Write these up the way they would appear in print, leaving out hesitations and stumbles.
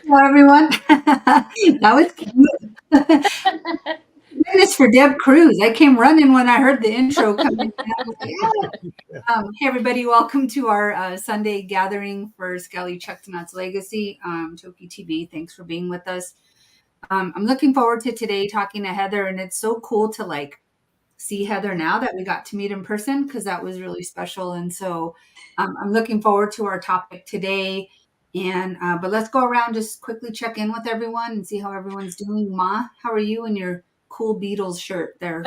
Hello, everyone. That was cute. Goodness for Deb Cruz. I came running when I heard the intro coming. I was like, yeah. Hey, everybody. Welcome to our Sunday gathering for Sk'aliCh'elh-tenaut's Legacy. TokiTV, thanks for being with us. I'm looking forward to today talking to Heather, and it's so cool to see Heather now that we got to meet in person because that was really special. And so I'm looking forward to our topic today. And but let's go around, just quickly check in with everyone and see how everyone's doing. Ma, how are you in your cool Beatles shirt there?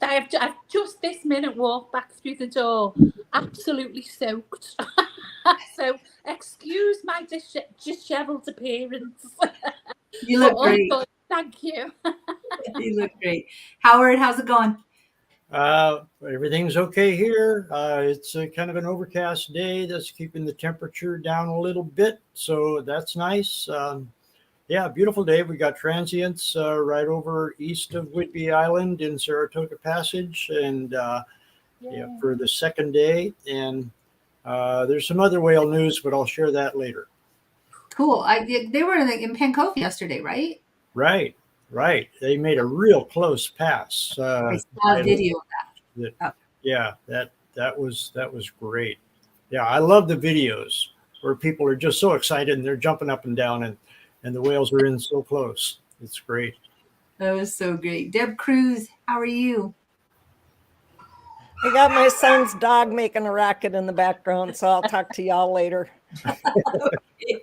I've just this minute walked back through the door, absolutely soaked. So excuse my disheveled appearance. You look great. Good. Thank you. You look great. Howard, how's it going? Everything's okay here. It's kind of an overcast day that's keeping the temperature down a little bit, so that's nice. Yeah, beautiful day. We got transients right over east of Whidbey Island in Saratoga Passage, and for the second day. And there's some other whale news, but I'll share that later. Cool. They were in Pancove yesterday, right? Right. They made a real close pass. I saw a video of that. Yeah, that was great. Yeah, I love the videos where people are just so excited and they're jumping up and down and the whales are in so close. It's great. That was so great. Deb Cruz, how are you? I got my son's dog making a racket in the background, so I'll talk to y'all later. Okay.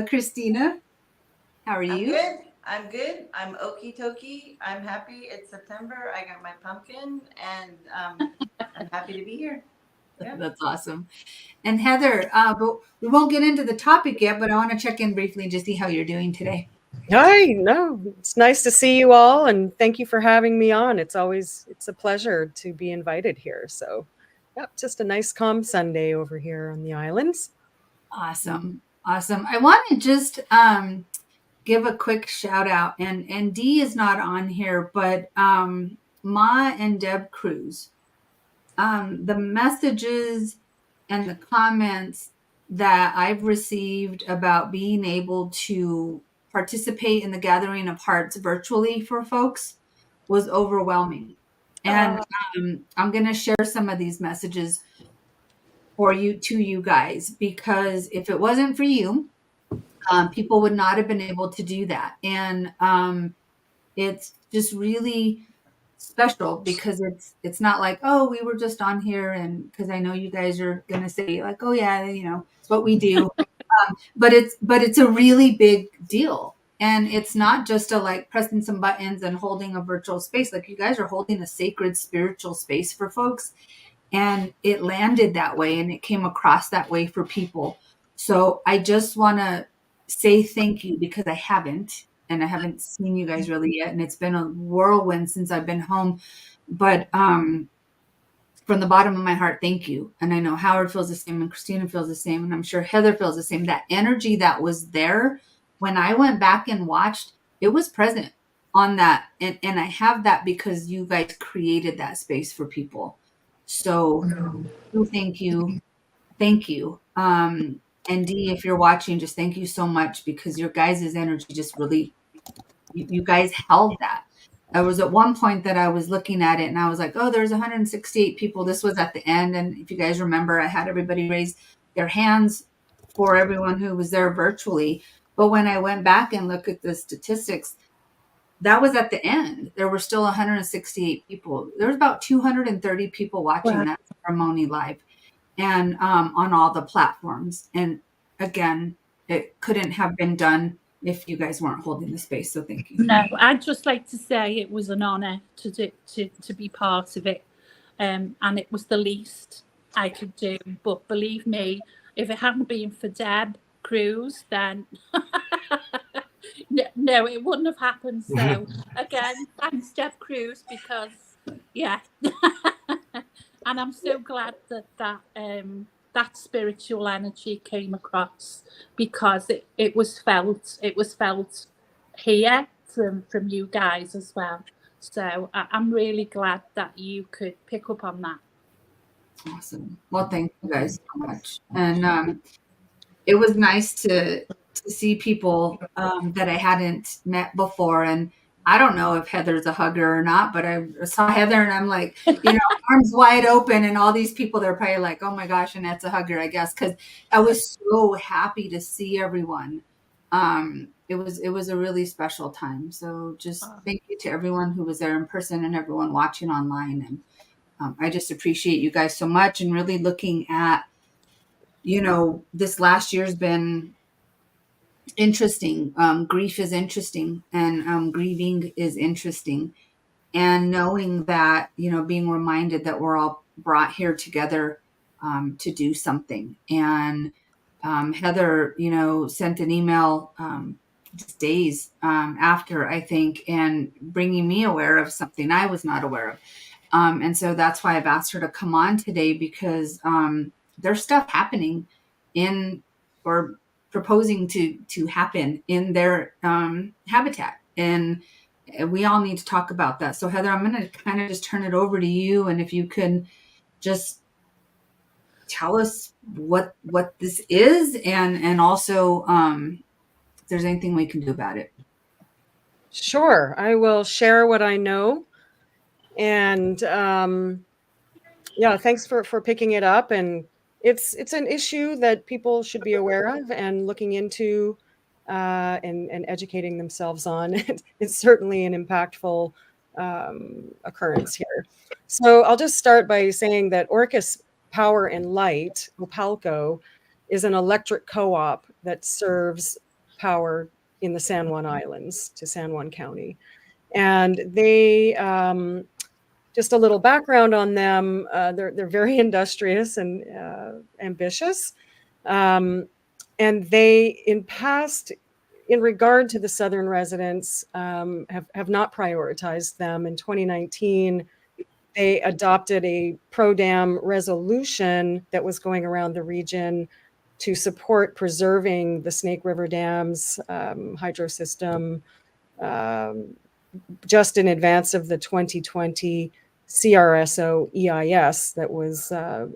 Christina, how are you? I'm good. I'm okie dokie. I'm happy. It's September. I got my pumpkin, and I'm happy to be here. Yeah. That's awesome. And Heather, but we won't get into the topic yet, but I want to check in briefly and just see how you're doing today. Hi, no, it's nice to see you all, and thank you for having me on. It's a pleasure to be invited here. So, yep, just a nice calm Sunday over here on the islands. Awesome. I want to just give a quick shout out, and Dee is not on here, but Ma and Deb Cruz, the messages and the comments that I've received about being able to participate in the Gathering of Hearts virtually for folks was overwhelming. And I'm going to share some of these messages to you guys, because if it wasn't for you, people would not have been able to do that. And it's just really special because it's not like, oh, we were just on here, and because I know you guys are going to say like, oh yeah, it's what we do. But it's a really big deal. And it's not just pressing some buttons and holding a virtual space. Like, you guys are holding a sacred spiritual space for folks. And it landed that way, and it came across that way for people. So I just want to say thank you, because I haven't seen you guys really yet. And it's been a whirlwind since I've been home. But from the bottom of my heart, thank you. And I know Howard feels the same, and Christina feels the same, and I'm sure Heather feels the same. That energy that was there when I went back and watched, it was present on that. And I have that because you guys created that space for people. So thank you. And Dee, if you're watching, just thank you so much, because your guys' energy just really, you guys held that. I was at one point that I was looking at it and I was like, oh, there's 168 people. This was at the end. And if you guys remember, I had everybody raise their hands for everyone who was there virtually. But when I went back and looked at the statistics, that was at the end. There were still 168 people. There was about 230 people watching that ceremony live, and on all the platforms. And again, it couldn't have been done if you guys weren't holding the space. So thank you. No, I'd just like to say it was an honor to be part of it, and it was the least I could do. But believe me, if it hadn't been for Deb Cruz, then no, it wouldn't have happened. So again, thanks, Deb Cruz, because and I'm so glad that spiritual energy came across, because it was felt here from you guys as well. So I'm really glad that you could pick up on that. Awesome. Well, thank you guys so much. And it was nice to see people that I hadn't met before. And I don't know if Heather's a hugger or not, but I saw Heather and I'm like, arms wide open, and all these people, they're probably like, oh my gosh, Annette's a hugger, I guess, because I was so happy to see everyone. It was a really special time. So just thank you to everyone who was there in person and everyone watching online. And I just appreciate you guys so much, and really looking at, this last year's been interesting. Grief is interesting, and grieving is interesting. And knowing that, being reminded that we're all brought here together to do something. And Heather, sent an email just days after, I think, and bringing me aware of something I was not aware of. And so that's why I've asked her to come on today, because there's stuff happening or proposing to happen in their habitat. And we all need to talk about that. So Heather, I'm going to kind of just turn it over to you. And if you can just tell us what this is, and also if there's anything we can do about it. Sure, I will share what I know. And thanks for picking it up. And it's an issue that people should be aware of and looking into and educating themselves on. It's certainly an impactful occurrence here. So I'll just start by saying that Orcas Power and Light, OPALCO, is an electric co-op that serves power in the San Juan Islands to San Juan County. And they, just a little background on them, they're very industrious and ambitious. And they, in regard to the Southern residents, have not prioritized them. In 2019, they adopted a pro-dam resolution that was going around the region to support preserving the Snake River Dam's hydro system just in advance of the 2020 CRSO EIS that was a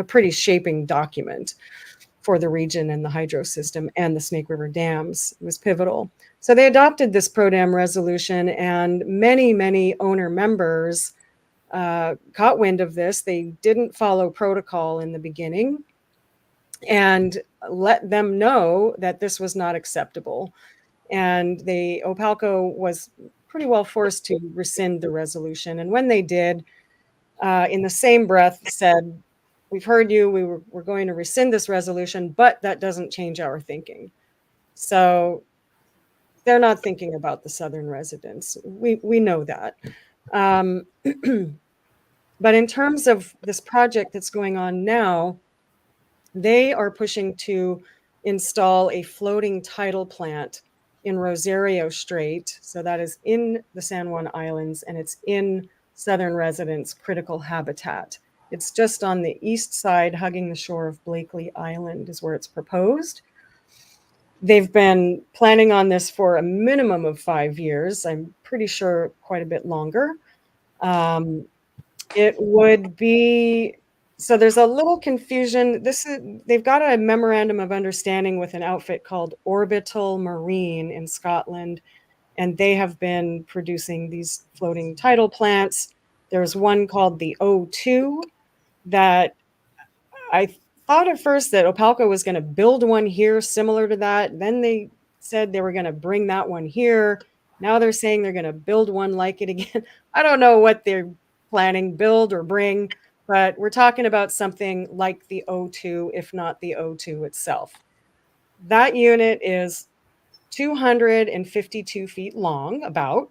pretty shaping document for the region and the hydro system and the Snake River dams. It was pivotal. So they adopted this pro-dam resolution, and many owner members caught wind of this. They didn't follow protocol in the beginning and let them know that this was not acceptable. And OPALCO was pretty well forced to rescind the resolution. And when they did, in the same breath said, we've heard you, we're going to rescind this resolution, but that doesn't change our thinking. So they're not thinking about the Southern residents. We know that. But in terms of this project that's going on now, they are pushing to install a floating tidal plant in Rosario Strait. So that is in the San Juan Islands, and it's in Southern residents' critical habitat. It's just on the east side, hugging the shore of Blakely Island is where it's proposed. They've been planning on this for a minimum of 5 years. I'm pretty sure quite a bit longer. It would be, so there's a little confusion. They've got a memorandum of understanding with an outfit called Orbital Marine in Scotland, and they have been producing these floating tidal plants. There's one called the O2 that I thought at first that OPALCO was going to build one here similar to that. Then they said they were going to bring that one here. Now they're saying they're going to build one like it again. I don't know what they're planning, build or bring, but we're talking about something like the O2, if not the O2 itself. That unit is 252 feet long, about,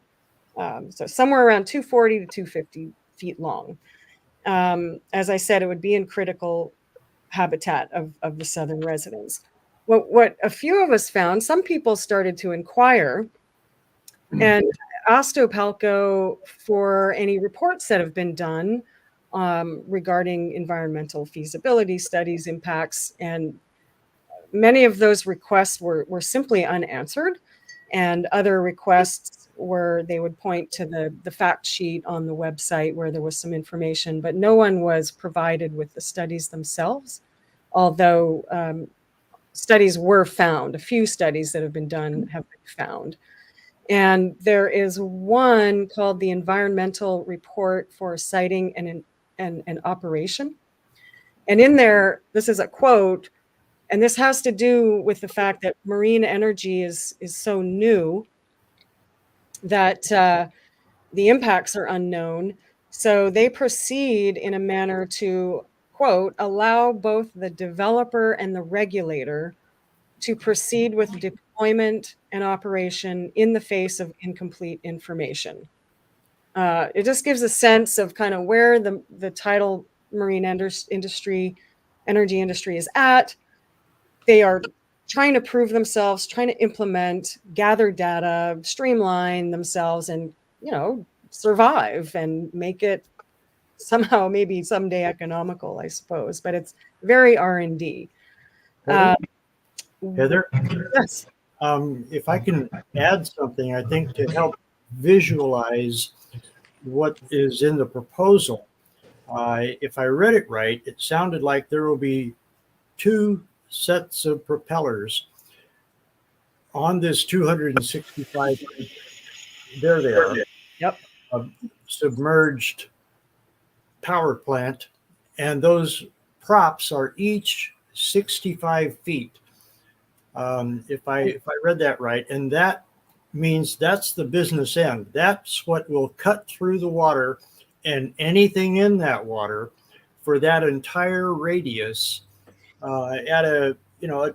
so somewhere around 240 to 250 feet long. As I said, it would be in critical habitat of the Southern residents. What a few of us found, some people started to inquire and asked OPALCO for any reports that have been done regarding environmental feasibility studies, impacts, and many of those requests were simply unanswered, and other requests where they would point to the fact sheet on the website where there was some information, but no one was provided with the studies themselves. Although studies were found. A few studies that have been done have been found. And there is one called the Environmental Report for Siting and Operation. And in there, this is a quote, and this has to do with the fact that marine energy is so new that the impacts are unknown. So they proceed in a manner to, quote, allow both the developer and the regulator to proceed with deployment and operation in the face of incomplete information. It just gives a sense of kind of where the tidal marine industry, energy industry is at. They are trying to prove themselves, trying to implement, gather data, streamline themselves, and, you know, survive and make it somehow maybe someday economical, I suppose. But it's very R&D. Heather, Yes. if I can add something, I think to help visualize what is in the proposal. If I read it right, it sounded like there will be 2 sets of propellers on this 265. There they are. Yep. Submerged power plant, and those props are each 65 feet. If I read that right, and that means that's the business end. That's what will cut through the water and anything in that water for that entire radius at a, you know,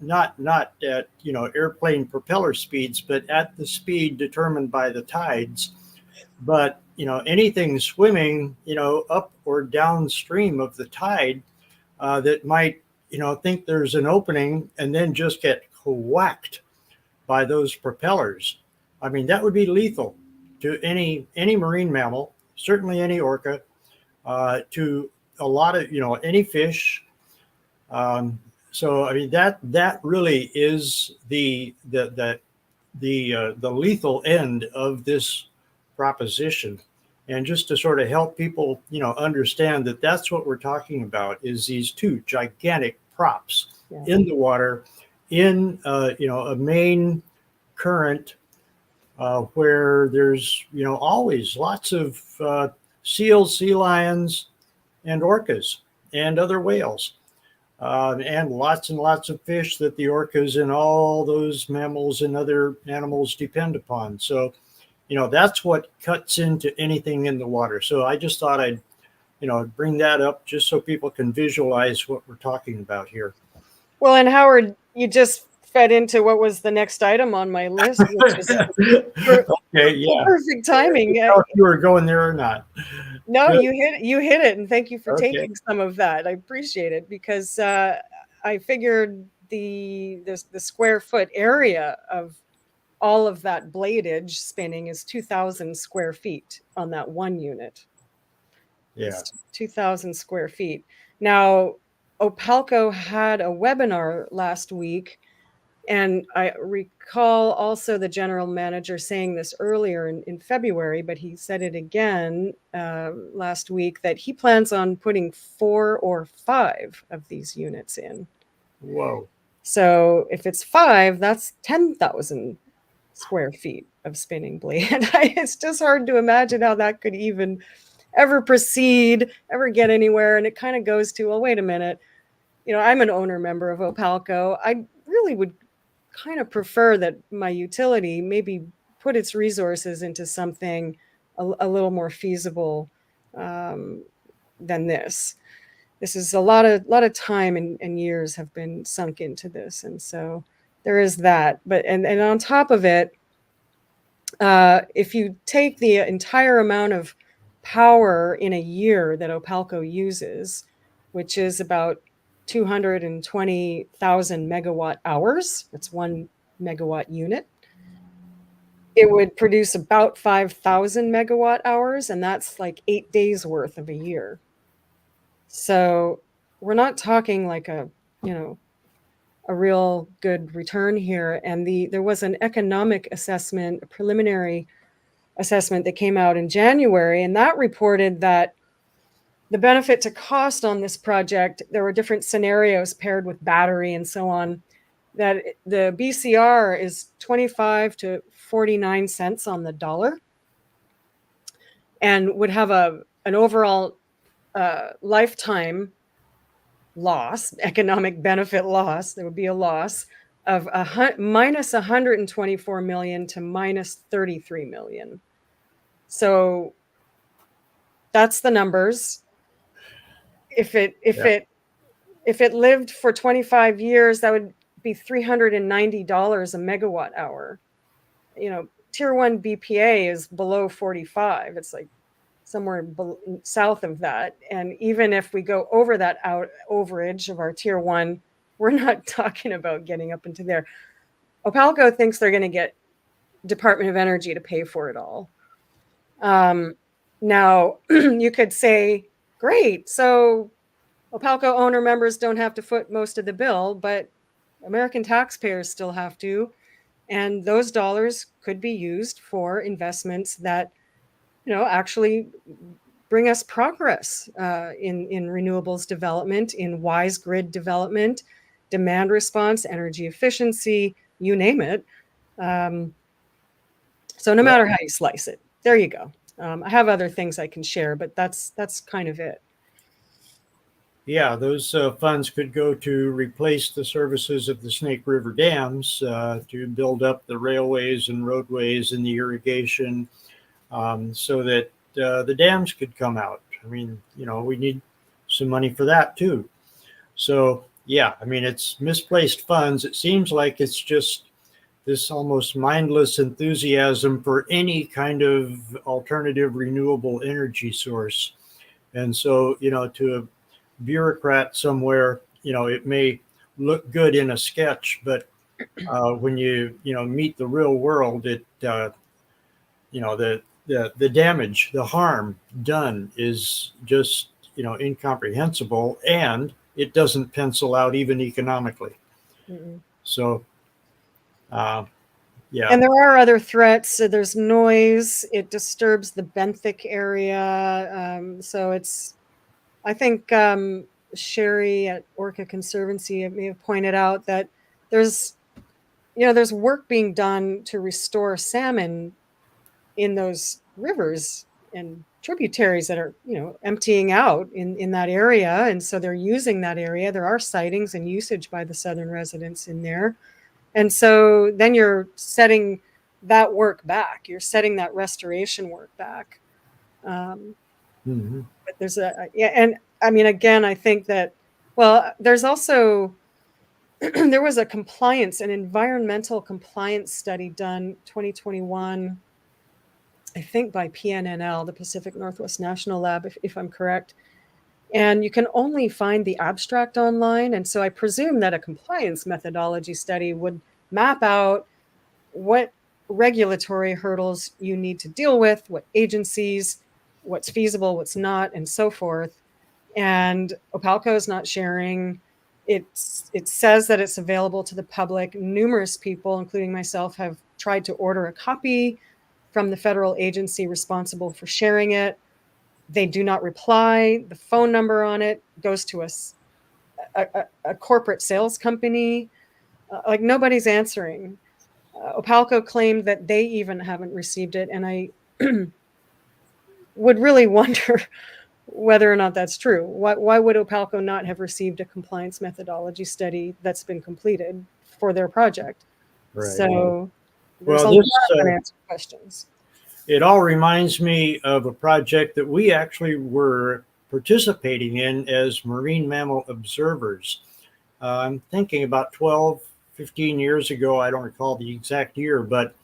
not at, you know, airplane propeller speeds, but at the speed determined by the tides. But, you know, anything swimming, you know, up or downstream of the tide that might, you know, think there's an opening and then just get whacked by those propellers. I mean, that would be lethal to any marine mammal, certainly any orca, to a lot of, you know, any fish. So I mean, that really is the lethal end of this proposition. And just to sort of help people, you know, understand that that's what we're talking about, is these 2 gigantic props in the water, in you know, a main current where there's, you know, always lots of seals, sea lions, and orcas and other whales, and lots of fish that the orcas and all those mammals and other animals depend upon. So, you know, that's what cuts into anything in the water. So I just thought I'd, you know, bring that up just so people can visualize what we're talking about here. Well, and Howard, you just fed into what was the next item on my list, which is Okay, yeah. perfect timing. I don't know if you were going there or not. No, Good. you hit it, and thank you for Okay. taking some of that. I appreciate it, because I figured the square foot area of all of that bladage spinning is 2,000 square feet on that one unit. Yeah. It's 2,000 square feet. Now, Opalco had a webinar last week, and I recall also the general manager saying this earlier in February, but he said it again last week, that he plans on putting 4 or 5 of these units in. Whoa. So if it's 5, that's 10,000 square feet of spinning blade. It's just hard to imagine how that could even ever proceed, ever get anywhere. And it kind of goes to, well, wait a minute. You know, I'm an owner member of Opalco. I really would kind of prefer that my utility maybe put its resources into something a little more feasible than this. This is a lot of time and years have been sunk into this, and so there is that. But and on top of it, if you take the entire amount of power in a year that Opalco uses, which is about 220,000 megawatt hours, that's 1 megawatt unit, it would produce about 5,000 megawatt hours, and that's like 8 days worth of a year. So we're not talking like a real good return here. And there was an economic assessment, a preliminary assessment that came out in January, and that reported that the benefit to cost on this project, there were different scenarios paired with battery and so on, that the BCR is 25 to 49 cents on the dollar and would have an overall lifetime loss, economic benefit loss, there would be a loss of minus 124 million to minus 33 million. So that's the numbers. If it lived for 25 years, that would be $390 a megawatt hour. You know, tier 1 BPA is below 45. It's like somewhere south of that. And even if we go over that overage of our tier 1, we're not talking about getting up into there. Opalco thinks they're going to get Department of Energy to pay for it all. Now, you could say, great, so Opalco owner members don't have to foot most of the bill, but American taxpayers still have to. And those dollars could be used for investments that, you know, actually bring us progress in renewables development, in wise grid development, demand response, energy efficiency, you name it. So no matter how you slice it, there you go. I have other things I can share, but that's kind of it. Yeah, those funds could go to replace the services of the Snake River dams, to build up the railways and roadways and the irrigation, so that the dams could come out. I mean, you know, we need some money for that too. So yeah, I mean, it's misplaced funds. It seems like it's just this almost mindless enthusiasm for any kind of alternative renewable energy source. And so, you know, to a bureaucrat somewhere, you know, it may look good in a sketch, but when you meet the real world, it you know, the damage, the harm done is just, you know, incomprehensible, and it doesn't pencil out even economically. Mm-mm. So yeah. And there are other threats. So there's noise. It disturbs the benthic area. So it's, I think Sherry at Orca Conservancy may have pointed out that there's work being done to restore salmon in those rivers and tributaries that are, you know, emptying out in that area. And so they're using that area. There are sightings and usage by the southern residents in there. And so then you're setting that work back. You're setting that restoration work back. But there's and I mean, again, I think that, well, there's also, there was an environmental compliance study done 2021, I think by PNNL, the Pacific Northwest National Lab, if I'm correct. And you can only find the abstract online. And so I presume that a compliance methodology study would map out what regulatory hurdles you need to deal with, what agencies, what's feasible, what's not, and so forth. And Opalco is not sharing. It says that it's available to the public. Numerous people, including myself, have tried to order a copy from the federal agency responsible for sharing it. They do not reply. The phone number on it goes to a corporate sales company. Like nobody's answering. Opalco claimed that they even haven't received it. And I would really wonder whether or not that's true. Why would Opalco not have received a compliance methodology study that's been completed for their project? Right. So there's a lot of unanswered questions. It all reminds me of a project that we actually were participating in as marine mammal observers. I'm thinking about 12, 15 years ago. I don't recall the exact year, but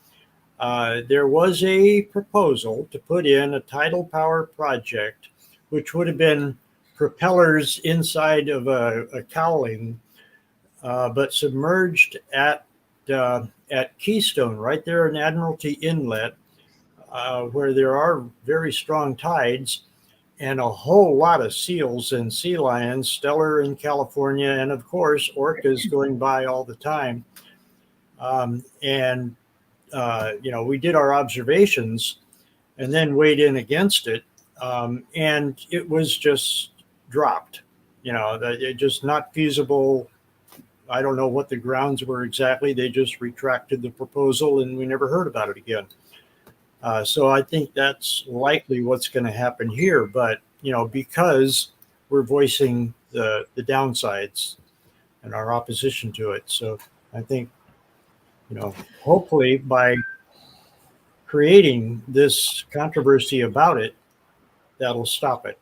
there was a proposal to put in a tidal power project, which would have been propellers inside of a cowling, but submerged at Keystone, right there in Admiralty Inlet, where there are very strong tides, and a whole lot of seals and sea lions, stellar in California, and of course, orcas going by all the time. You know, we did our observations and then weighed in against it. and it was just dropped. That it just not feasible. I don't know what the grounds were exactly. They just retracted the proposal, and we never heard about it again. So I think that's likely what's going to happen here. But because we're voicing the downsides and our opposition to it, so I think hopefully by creating this controversy about it, that'll stop it.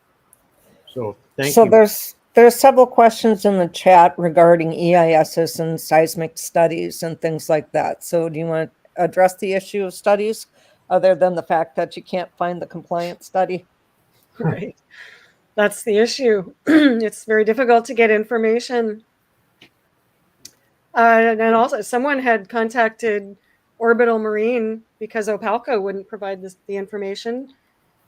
So thank So you. there's several questions in the chat regarding EISs and seismic studies and things like that. So do you want to address the issue of studies other than the fact that you can't find the compliant study? Right. That's the issue. It's very difficult to get information. And also, someone had contacted Orbital Marine because Opalco wouldn't provide the information.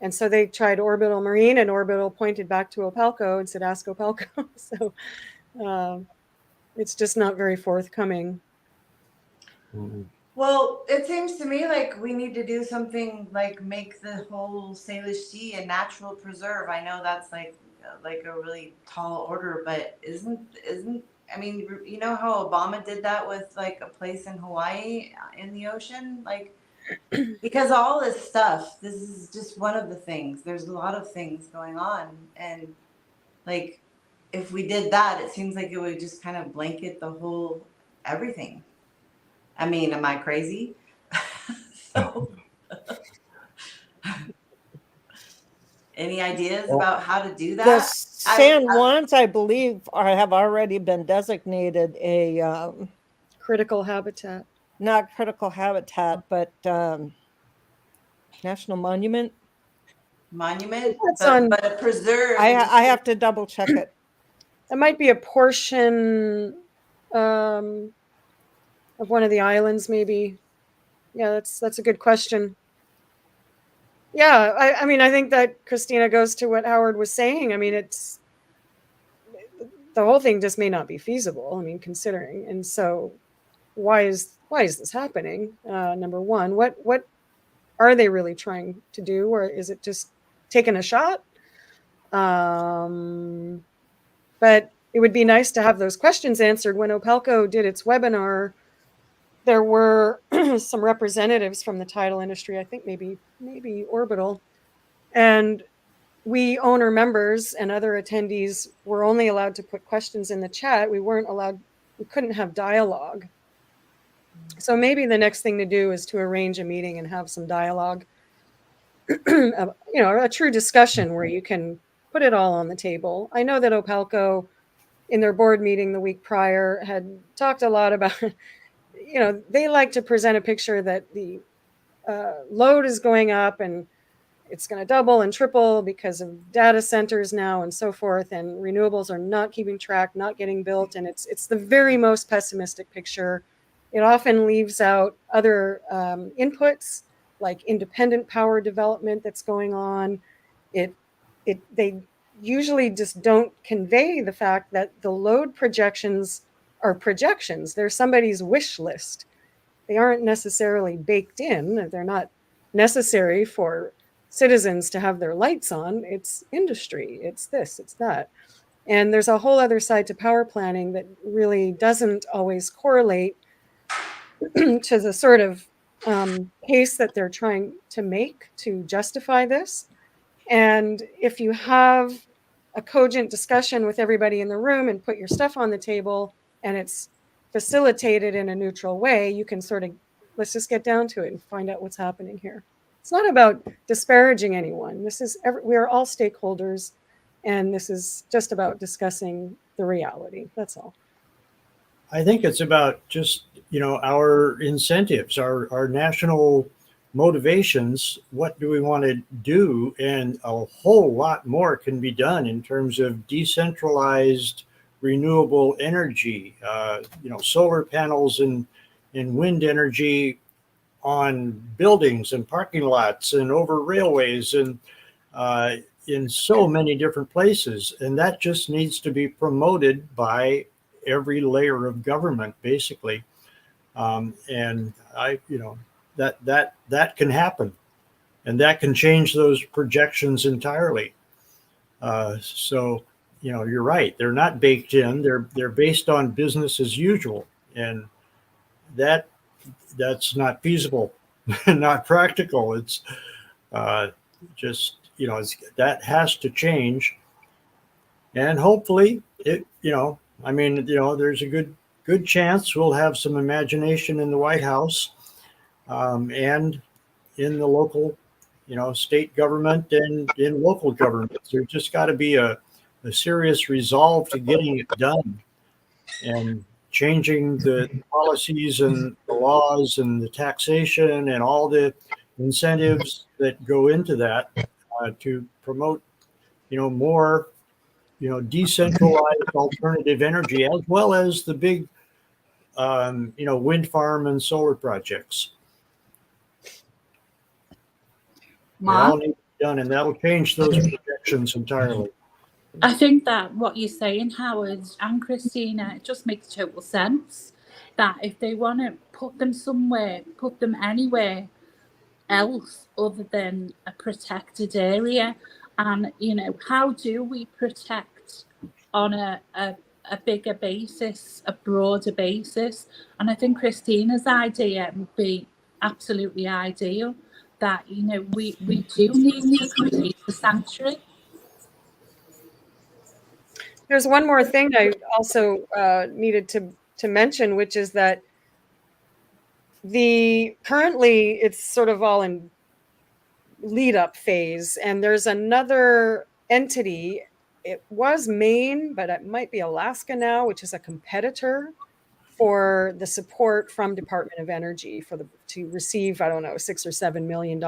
And so they tried Orbital Marine, and Orbital pointed back to Opalco and said, ask Opalco. So it's just not very forthcoming. Mhm. Well, it seems to me like we need to do something like make the whole Salish Sea a natural preserve. I know that's like a really tall order, but isn't I mean, you know how Obama did that with like a place in Hawaii in the ocean, like because all this stuff. This is just one of the things. There's a lot of things going on, and like if we did that, it seems like it would just kind of blanket the whole everything. I mean, am I crazy? So, any ideas about how to do The that? San Juans, I believe, have already been designated a Critical habitat. not critical habitat, but national monument. Monument, That's on. but a preserve. I have to double check it. That might be a portion of one of the islands, maybe. Yeah, that's a good question. Yeah, I mean, I think that Christina goes to what Howard was saying. I mean, it's the whole thing just may not be feasible. I mean, considering, and so why is this happening? Number one, what are they really trying to do, or is it just taking a shot? But it would be nice to have those questions answered. When Opalco did its webinar, there were some representatives from the tidal industry, I think maybe Orbital, and we owner members and other attendees were only allowed to put questions in the chat. We couldn't have dialogue. So maybe the next thing to do is to arrange a meeting and have some dialogue, a true discussion where you can put it all on the table. I know that Opalco, in their board meeting the week prior, had talked a lot about, they like to present a picture that the load is going up and it's going to double and triple because of data centers now and so forth, and renewables are not keeping track, not getting built, and it's the very most pessimistic picture. It often leaves out other inputs like independent power development that's going on. They usually just don't convey the fact that the load projections are projections. They're somebody's wish list. They aren't necessarily baked in. They're not necessary for citizens to have their lights on. It's industry. It's this, it's that. And there's a whole other side to power planning that really doesn't always correlate to the sort of case that they're trying to make to justify this. And if you have a cogent discussion with everybody in the room and put your stuff on the table and it's facilitated in a neutral way, you can sort of, let's just get down to it and find out what's happening here. It's not about disparaging anyone. We are all stakeholders, and this is just about discussing the reality. That's all. I think it's about just, our incentives, our national motivations. What do we want to do? And a whole lot more can be done in terms of decentralized renewable energy, solar panels and wind energy on buildings and parking lots and over railways and in so many different places. And that just needs to be promoted by every layer of government, basically. And that can happen. and that can change those projections entirely. So, you're right. They're not baked in. They're based on business as usual, and that's not feasible, not practical. It's just that has to change, and hopefully it. There's a good chance we'll have some imagination in the White House, and in the local, state government and in local governments. There's just got to be a serious resolve to getting it done and changing the policies and the laws and the taxation and all the incentives that go into that, to promote, more, decentralized alternative energy, as well as the big, wind farm and solar projects. They all need to be done, and that'll change those projections entirely. I think that what you're saying, Howard and Christina, it just makes total sense. That if they want to put them somewhere, put them anywhere else other than a protected area. And, how do we protect on a bigger basis, a broader basis? And I think Christina's idea would be absolutely ideal, that, we do need to create a sanctuary. There's one more thing I also needed to mention, which is that currently it's sort of all in lead up phase, and there's another entity. It was Maine, but it might be Alaska now, which is a competitor for the support from Department of Energy to receive, I don't know, $6 or $7 million.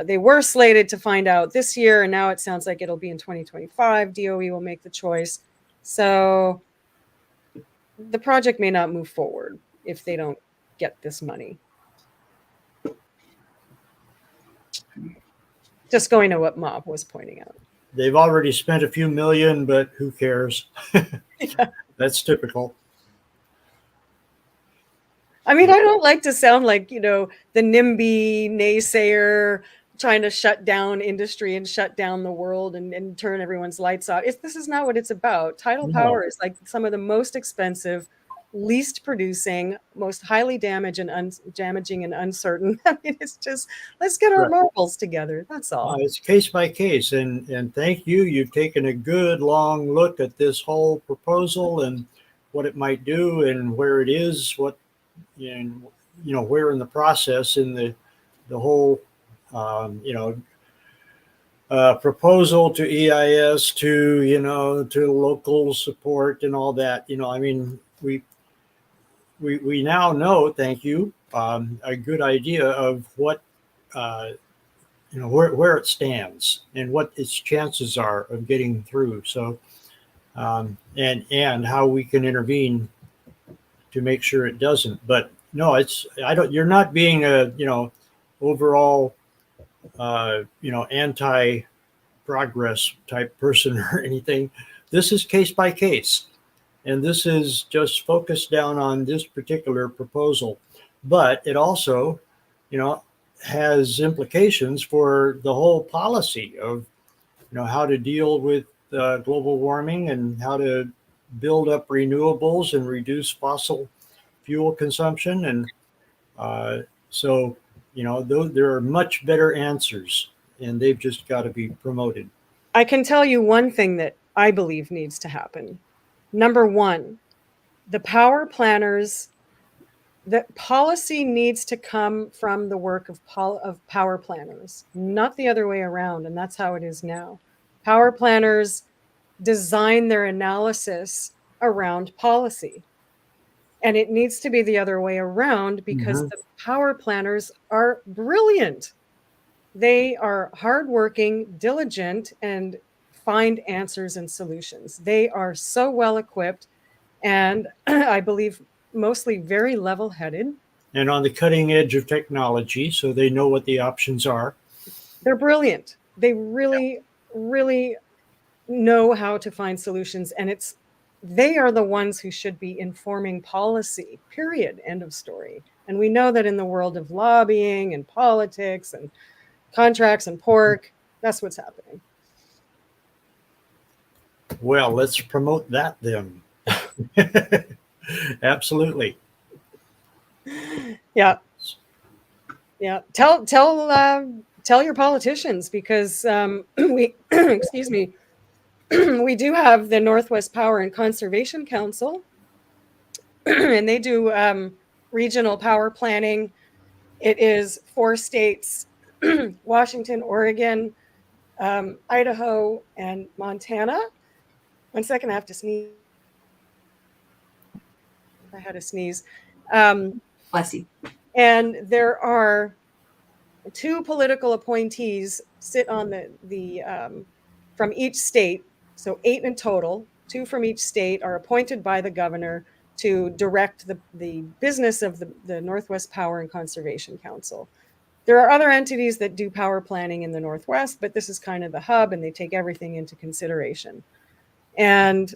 They were slated to find out this year, and now it sounds like it'll be in 2025. DOE will make the choice. So the project may not move forward if they don't get this money. Just going to what Mob was pointing out. They've already spent a few million, but who cares? Yeah. That's typical. I mean, I don't like to sound like, the NIMBY naysayer trying to shut down industry and shut down the world and turn everyone's lights off. This is not what it's about. Tidal Power is like some of the most expensive, least producing, most highly damaging and uncertain. I mean, it's just, let's get our marbles together. That's all. It's case by case. And thank you. You've taken a good long look at this whole proposal and what it might do and where it is, where in the process, in the whole, proposal to EIS, to local support and all that. We now know, thank you, a good idea of what, where it stands and what its chances are of getting through. So, and how we can intervene to make sure it doesn't. But no, you're not being a, overall, anti-progress type person or anything. This is case by case. And this is just focused down on this particular proposal. But it also, has implications for the whole policy of, how to deal with global warming and how to build up renewables and reduce fossil fuel consumption. And so, there are much better answers, and they've just got to be promoted. I can tell you one thing that I believe needs to happen. Number one, the power planners, the policy needs to come from the work of power planners, not the other way around. And that's how it is now. Power planners design their analysis around policy. And it needs to be the other way around, because the power planners are brilliant. They are hardworking, diligent, and find answers and solutions. They are so well equipped, and I believe mostly very level-headed. And on the cutting edge of technology, so they know what the options are. They're brilliant. They really, really know how to find solutions, and they are the ones who should be informing policy, period, end of story. And we know that in the world of lobbying and politics and contracts and pork, that's what's happening. Well, let's promote that then. Absolutely. Yeah. Yeah. Tell your politicians, because we excuse me, we do have the Northwest Power and Conservation Council, and they do regional power planning. It is 4 states, Washington, Oregon, Idaho, and Montana. 1 second, I have to sneeze. I had a sneeze. Bless you. And there are 2 political appointees sit on the from each state, so 8 in total. 2 from each state are appointed by the governor to direct the business of the Northwest Power and Conservation Council. There are other entities that do power planning in the Northwest, but this is kind of the hub, and they take everything into consideration. And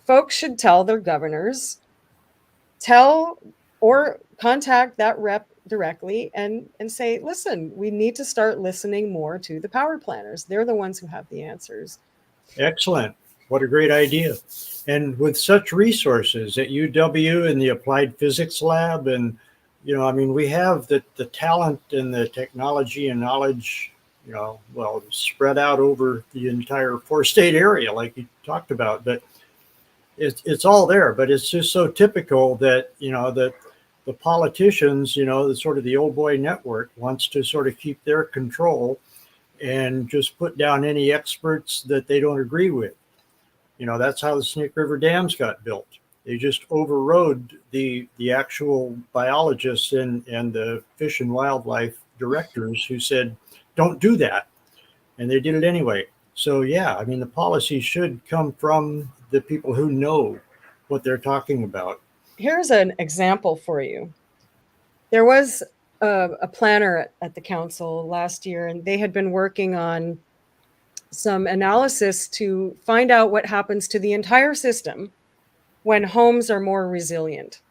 folks should tell their governors, tell or contact that rep directly and say, listen, we need to start listening more to the power planners. They're the ones who have the answers. Excellent. What a great idea. And with such resources at UW and the Applied Physics Lab, and, I mean, we have the talent and the technology and knowledge, well, spread out over the entire 4-state area, like you talked about. But it's all there. But it's just so typical that, the politicians, the sort of the old boy network wants to sort of keep their control and just put down any experts that they don't agree with. That's how the Snake River dams got built. They just overrode the actual biologists and the fish and wildlife directors who said, don't do that. And they did it anyway. So, yeah, I mean, the policy should come from the people who know what they're talking about. Here's an example for you. There was a planner at the council last year, and they had been working on some analysis to find out what happens to the entire system when homes are more resilient.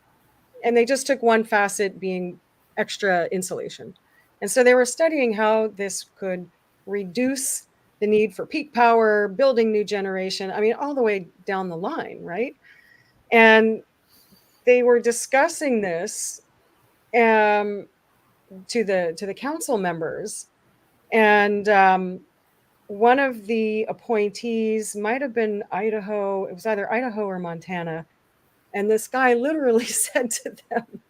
And they just took one facet, being extra insulation. And so they were studying how this could reduce the need for peak power, building new generation, I mean, all the way down the line, right? And they were discussing this to the council members, and one of the appointees might have been Idaho. It was either Idaho or Montana, and this guy literally said to them,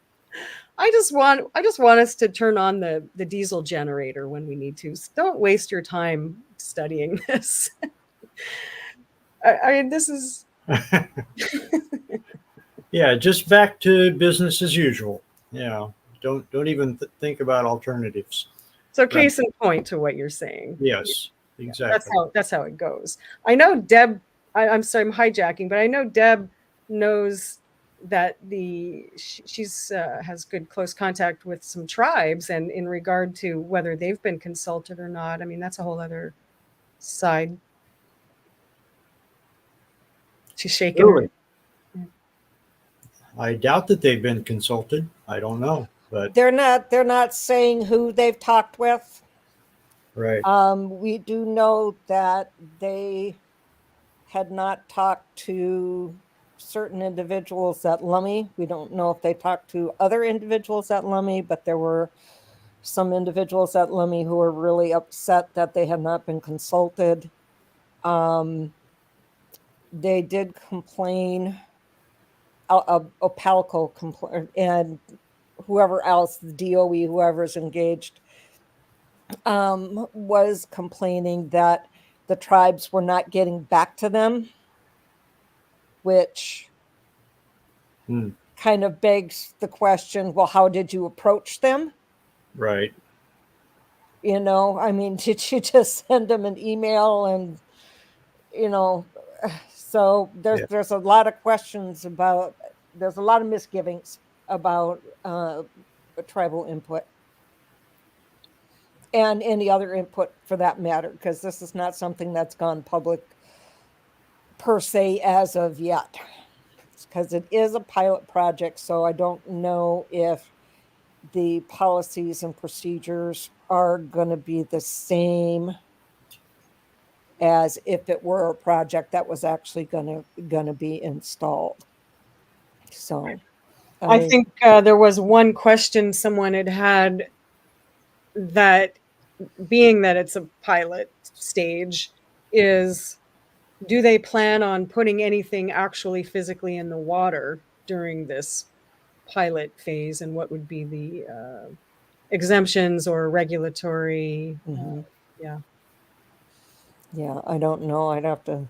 "I just want us to turn on the diesel generator when we need to. So don't waste your time studying this." I mean, this is. Yeah, just back to business as usual. Don't even think about alternatives. So case in point to what you're saying. Yes, exactly. That's how it goes. I know Deb. I'm sorry, I'm hijacking, but I know Deb knows that she's has good close contact with some tribes, and in regard to whether they've been consulted or not. I mean, that's a whole other side. She's shaking. Really? I doubt that they've been consulted. I don't know, but They're not saying who they've talked with. right. We do know that they had not talked to certain individuals at Lummi. We don't know if they talked to other individuals at Lummi, but there were some individuals at Lummi who were really upset that they had not been consulted. They did complain. Opalco complained, and whoever else, the DOE, whoever's engaged, was complaining that the tribes were not getting back to them, which kind of begs the question, well, how did you approach them? Right. I mean, did you just send them an email? And, so there's a lot of questions about, there's a lot of misgivings about tribal input and any other input for that matter, because this is not something that's gone public per se as of yet, because it is a pilot project. So I don't know if the policies and procedures are going to be the same as if it were a project that was actually going to be installed. So I think there was one question someone had that, being that it's a pilot stage, is do they plan on putting anything actually physically in the water during this pilot phase, and what would be the exemptions or regulatory? Yeah. Yeah, I don't know. I'd have to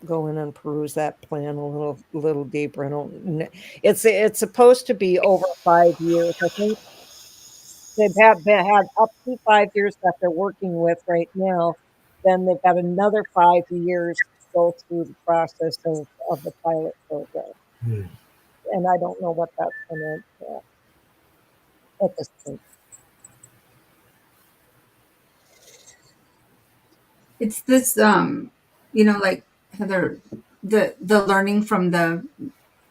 go in and peruse that plan a little deeper. I don't. It's supposed to be over 5 years. I think they've had up to 5 years that they're working with right now. Then they've got another 5 years to go through the process of the pilot program. And I don't know what that's going to entail at this point. It's this, like Heather, the learning from the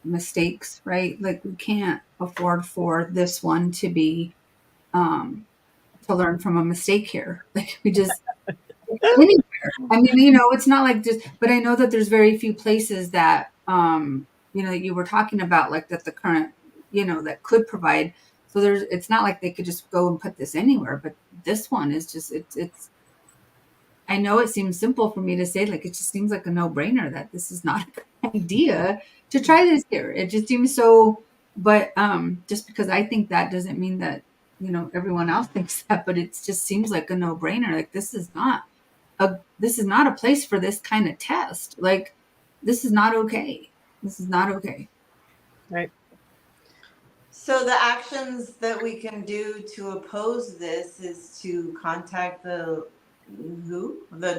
mistakes, right? Like we can't afford for this one to be to learn from a mistake here. Like we just anywhere. I mean, it's not like just, but I know that there's very few places that you were talking about, like that the current, that could provide. So it's not like they could just go and put this anywhere, but this one is just it's I know it seems simple for me to say, like, it just seems like a no-brainer that this is not a good idea to try this here. It just seems so, but just because I think that doesn't mean that, everyone else thinks that, but it just seems like a no-brainer. Like this is not a place for this kind of test. Like this is not okay. This is not okay. Right. So the actions that we can do to oppose this is to contact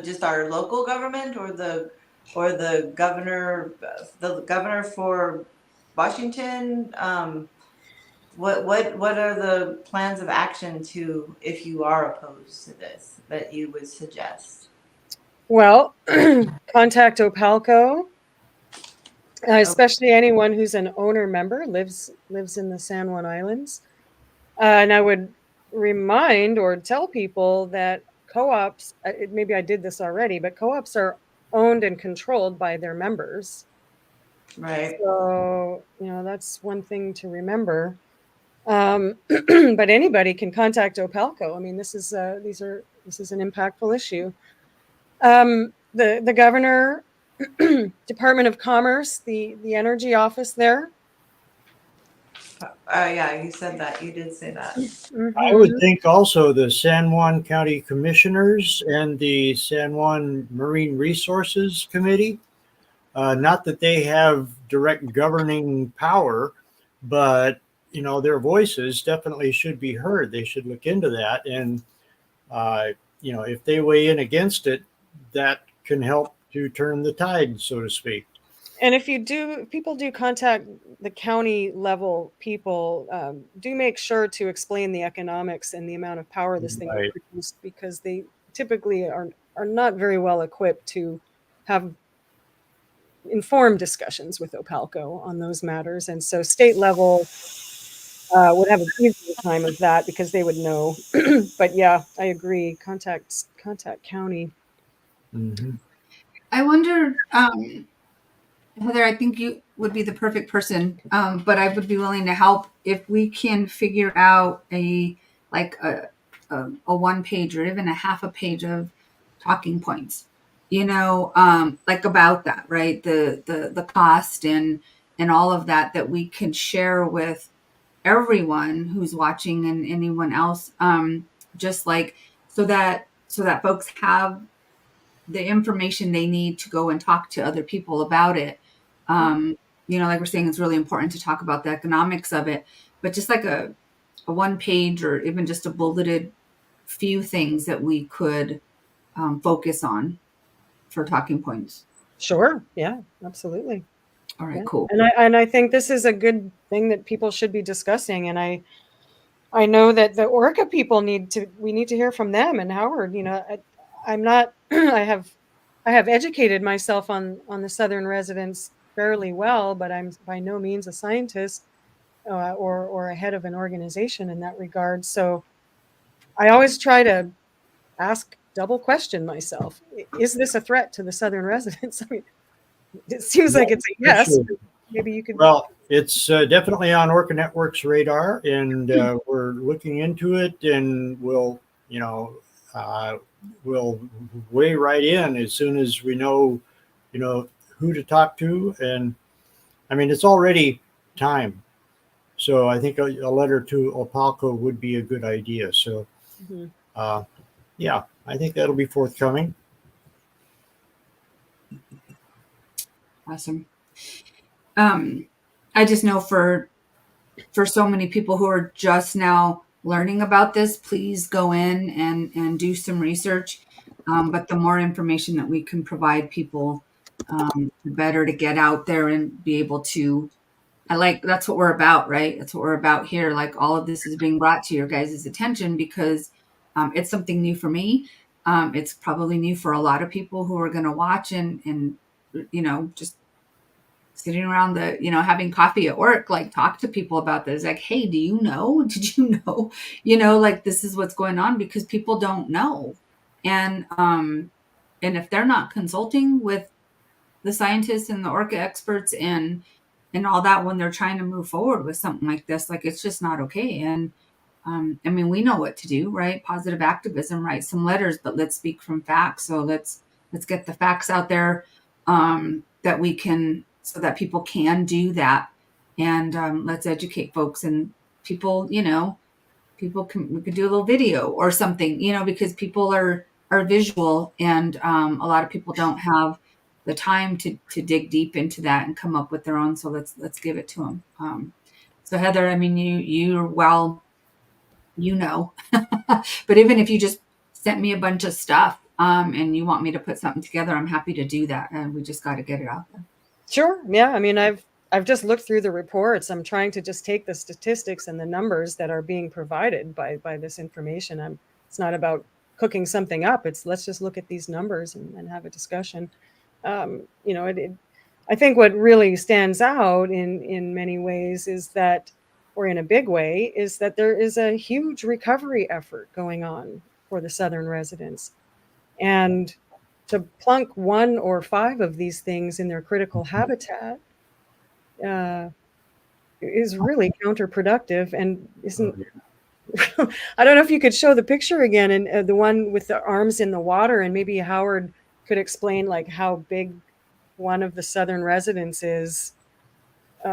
just our local government, or the governor for Washington. What are the plans of action if you are opposed to this, that you would suggest? Well, contact Opalco, especially anyone who's an owner member, lives in the San Juan Islands. And I would remind or tell people that co-ops, maybe I did this already, but co-ops are owned and controlled by their members. Right. So, that's one thing to remember. But anybody can contact Opalco. I mean, this is an impactful issue. The governor, Department of Commerce, the energy office there. Yeah, you said that. You did say that. I would think also the San Juan County Commissioners and the San Juan Marine Resources Committee. Not that they have direct governing power, but their voices definitely should be heard. They should look into that, and if they weigh in against it, that can help to turn the tide, so to speak. And if people do contact the county level people, do make sure to explain the economics and the amount of power this thing will produce, because they typically are not very well equipped to have informed discussions with Opalco on those matters. And so state level would have an easier time of that, because they would know. But yeah, I agree. Contact county. Mm-hmm. I wonder, Heather, I think you would be the perfect person, but I would be willing to help if we can figure out a one page or even a half a page of talking points, like about that, right? The cost and all of that we can share with everyone who's watching and anyone else, just like so that folks have the information they need to go and talk to other people about it. Like we're saying, it's really important to talk about the economics of it, but just like a one page or even just a bulleted few things that we could focus on for talking points. Sure. Yeah, absolutely. All right, Yeah. cool. And I think this is a good thing that people should be discussing. And I know that the Orca people we need to hear from them. And Howard, I'm not, I have educated myself on the Southern residents fairly well, but I'm by no means a scientist. or a head of an organization in that regard. So I always try to ask double question myself. Is this a threat to the southern residents? I mean, it seems like it's a yes. Sure. Maybe you could. Well, it's definitely on Orca Network's radar, and we're looking into it, and we'll weigh right in as soon as we know who to talk to. And I mean, it's already time, so I think a letter to Opalco would be a good idea. So yeah, I think that'll be forthcoming. Awesome. I just know for so many people who are just now learning about this, please go in and do some research. But the more information that we can provide people, the better to get out there and be able to. That's what we're about, right? That's what we're about here. Like, all of this is being brought to your guys' attention because it's something new for me. It's probably new for a lot of people who are going to watch and just sitting around having coffee at work, like, talk to people about this. Like, hey, do you know? Did you know? Like, this is what's going on, because people don't know. And if they're not consulting with the scientists and the orca experts and all that when they're trying to move forward with something like this, like, it's just not okay. And I mean, we know what to do, right? Positive activism, write some letters, but let's speak from facts. So let's get the facts out there that we can, so that people can do that. And let's educate folks, and people, we could do a little video or something, because people are visual, and a lot of people don't have the time to dig deep into that and come up with their own. So let's give it to them. So Heather, I mean, you're well, but even if you just sent me a bunch of stuff and you want me to put something together, I'm happy to do that. And we just got to get it out there. Sure. Yeah. I mean, I've just looked through the reports. I'm trying to just take the statistics and the numbers that are being provided by this information. It's not about cooking something up. It's let's just look at these numbers and have a discussion. I think what really stands out in many ways is that, or in a big way, is that there is a huge recovery effort going on for the southern residents. And to plunk 1 or 5 of these things in their critical habitat is really counterproductive and isn't. I don't know if you could show the picture again, and the one with the arms in the water, and maybe Howard could explain like how big one of the southern residents is.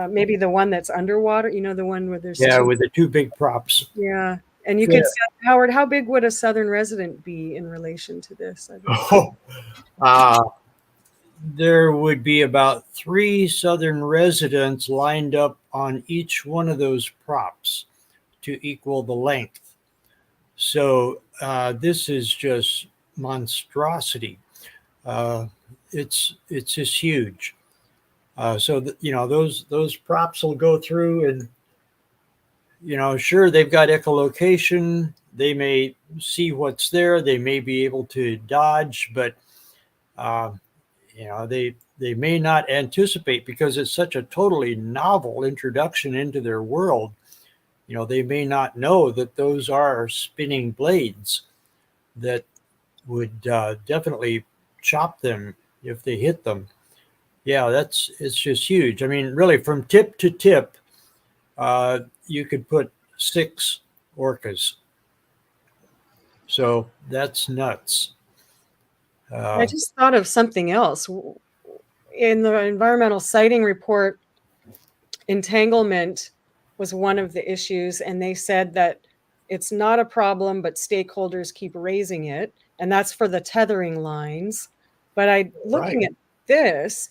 Maybe the one that's underwater, the one where there's with the 2 big props. Yeah. And you could say, Howard, how big would a southern resident be in relation to this? There would be about 3 southern residents lined up on each one of those props to equal the length. So this is just monstrosity. It's just huge. So those props will go through, and sure, they've got echolocation. They may see what's there. They may be able to dodge, but they may not anticipate, because it's such a totally novel introduction into their world. They may not know that those are spinning blades that would definitely chop them if they hit them. Yeah, it's just huge. I mean, really, from tip to tip, you could put 6 orcas. So that's nuts. I just thought of something else. In the environmental siting report, entanglement was one of the issues, and they said that it's not a problem, but stakeholders keep raising it, and that's for the tethering lines. But looking at this,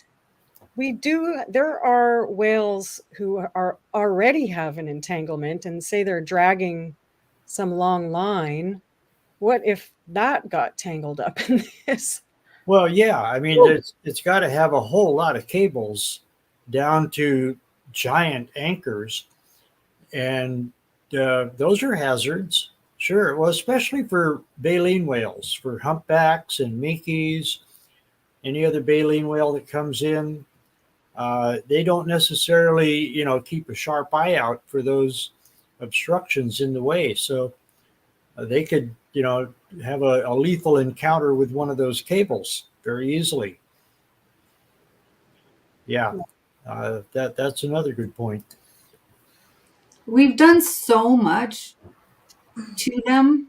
there are whales who are already have an entanglement, and say they're dragging some long line. What if that got tangled up in this? Well, yeah, I mean, it's got to have a whole lot of cables down to giant anchors, and those are hazards. Sure, well, especially for baleen whales, for humpbacks and minkies, any other baleen whale that comes in. they don't necessarily, keep a sharp eye out for those obstructions in the way. So they could, have a lethal encounter with one of those cables very easily. Yeah, that's another good point. We've done so much to them.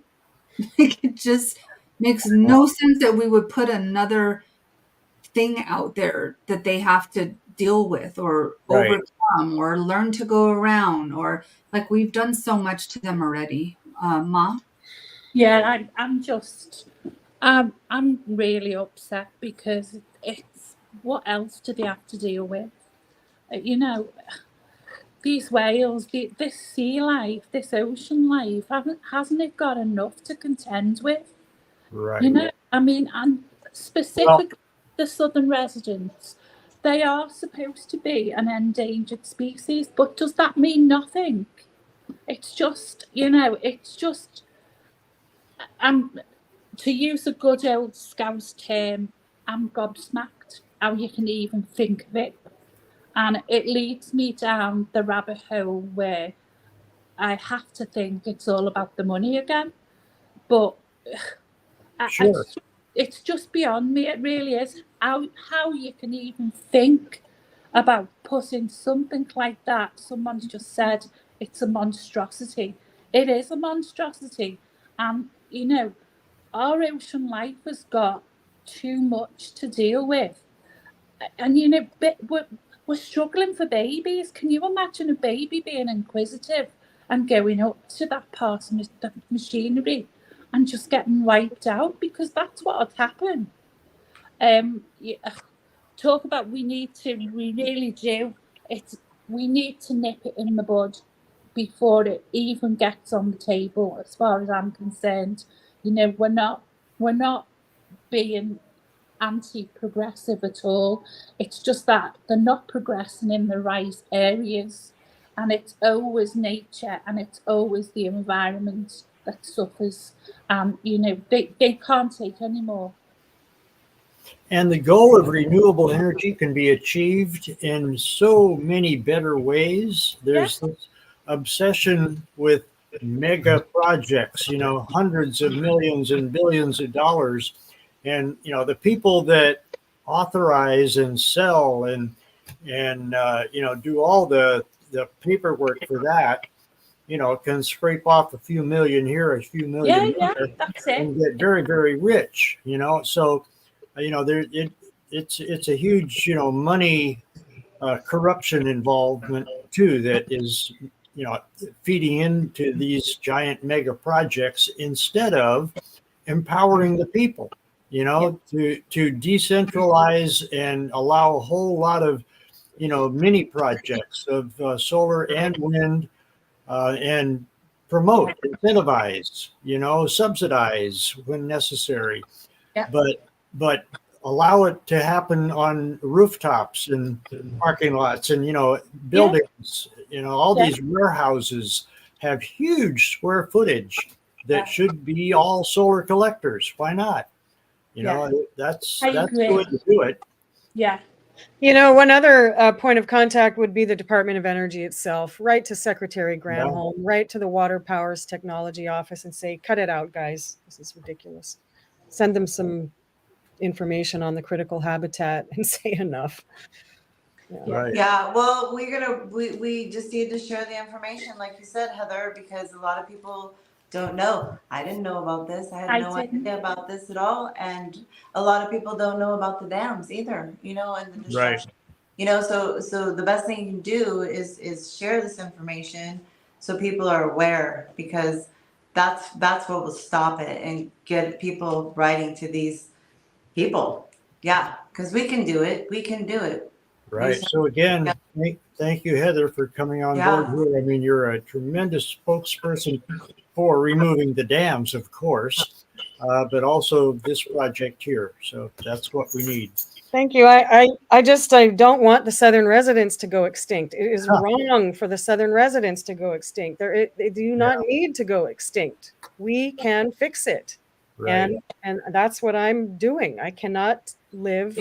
It just makes no sense that we would put another thing out there that they have to deal with or Right. overcome or learn to go around, or like we've done so much to them already. Ma? Yeah, I'm really upset because it's what else do they have to deal with? You know, these whales, this sea life, this ocean life, hasn't it got enough to contend with? Right. You know, I mean, and specifically the southern residents, they are supposed to be an endangered species, but does that mean nothing? It's just, to use a good old Scouse term, I'm gobsmacked how you can even think of it. And it leads me down the rabbit hole where I have to think it's all about the money again. But Sure. it's just beyond me. It really is. How you can even think about putting something like that. Someone's just said it's a monstrosity. It is a monstrosity. And, our ocean life has got too much to deal with. And, we're struggling for babies. Can you imagine a baby being inquisitive and going up to that part of the machinery and just getting wiped out? Because that's what would happen. Talk about we really do. We need to nip it in the bud before it even gets on the table. As far as I'm concerned, we're not being anti-progressive at all. It's just that they're not progressing in the right areas, and it's always nature and it's always the environment that suffers. And they can't take any more. And the goal of renewable energy can be achieved in so many better ways. There's this obsession with mega projects, hundreds of millions and billions of dollars. And, the people that authorize and sell and do all the paperwork for that, can scrape off a few million here, a few million there, That's it. and get very, very rich, So, it's a huge, money corruption involvement too that is, feeding into these giant mega projects instead of empowering the people, to decentralize and allow a whole lot of, mini projects of solar and wind, and promote, incentivize, subsidize when necessary. Yeah. But allow it to happen on rooftops and parking lots and buildings. All these warehouses have huge square footage that should be all solar collectors. Why not? That's the way to do it. Yeah. One other point of contact would be the Department of Energy itself. Write to Secretary Granholm, write to the Water Powers Technology Office and say, cut it out, guys. This is ridiculous. Send them some information on the critical habitat and say enough. Right. Yeah, well, we just need to share the information, like you said, Heather, because a lot of people don't know. I didn't know about this. I had no idea about this at all. And a lot of people don't know about the dams either, and the destruction. So the best thing you can do is share this information so people are aware, because that's what will stop it and get people writing to these people. Yeah, because we can do it. We can do it. Right. So again, thank you, Heather, for coming on board here. I mean, you're a tremendous spokesperson for removing the dams, of course, but also this project here. So that's what we need. Thank you. I don't want the Southern residents to go extinct. It is wrong for the Southern residents to go extinct. They do not need to go extinct. We can fix it. Right. And that's what I'm doing. I cannot live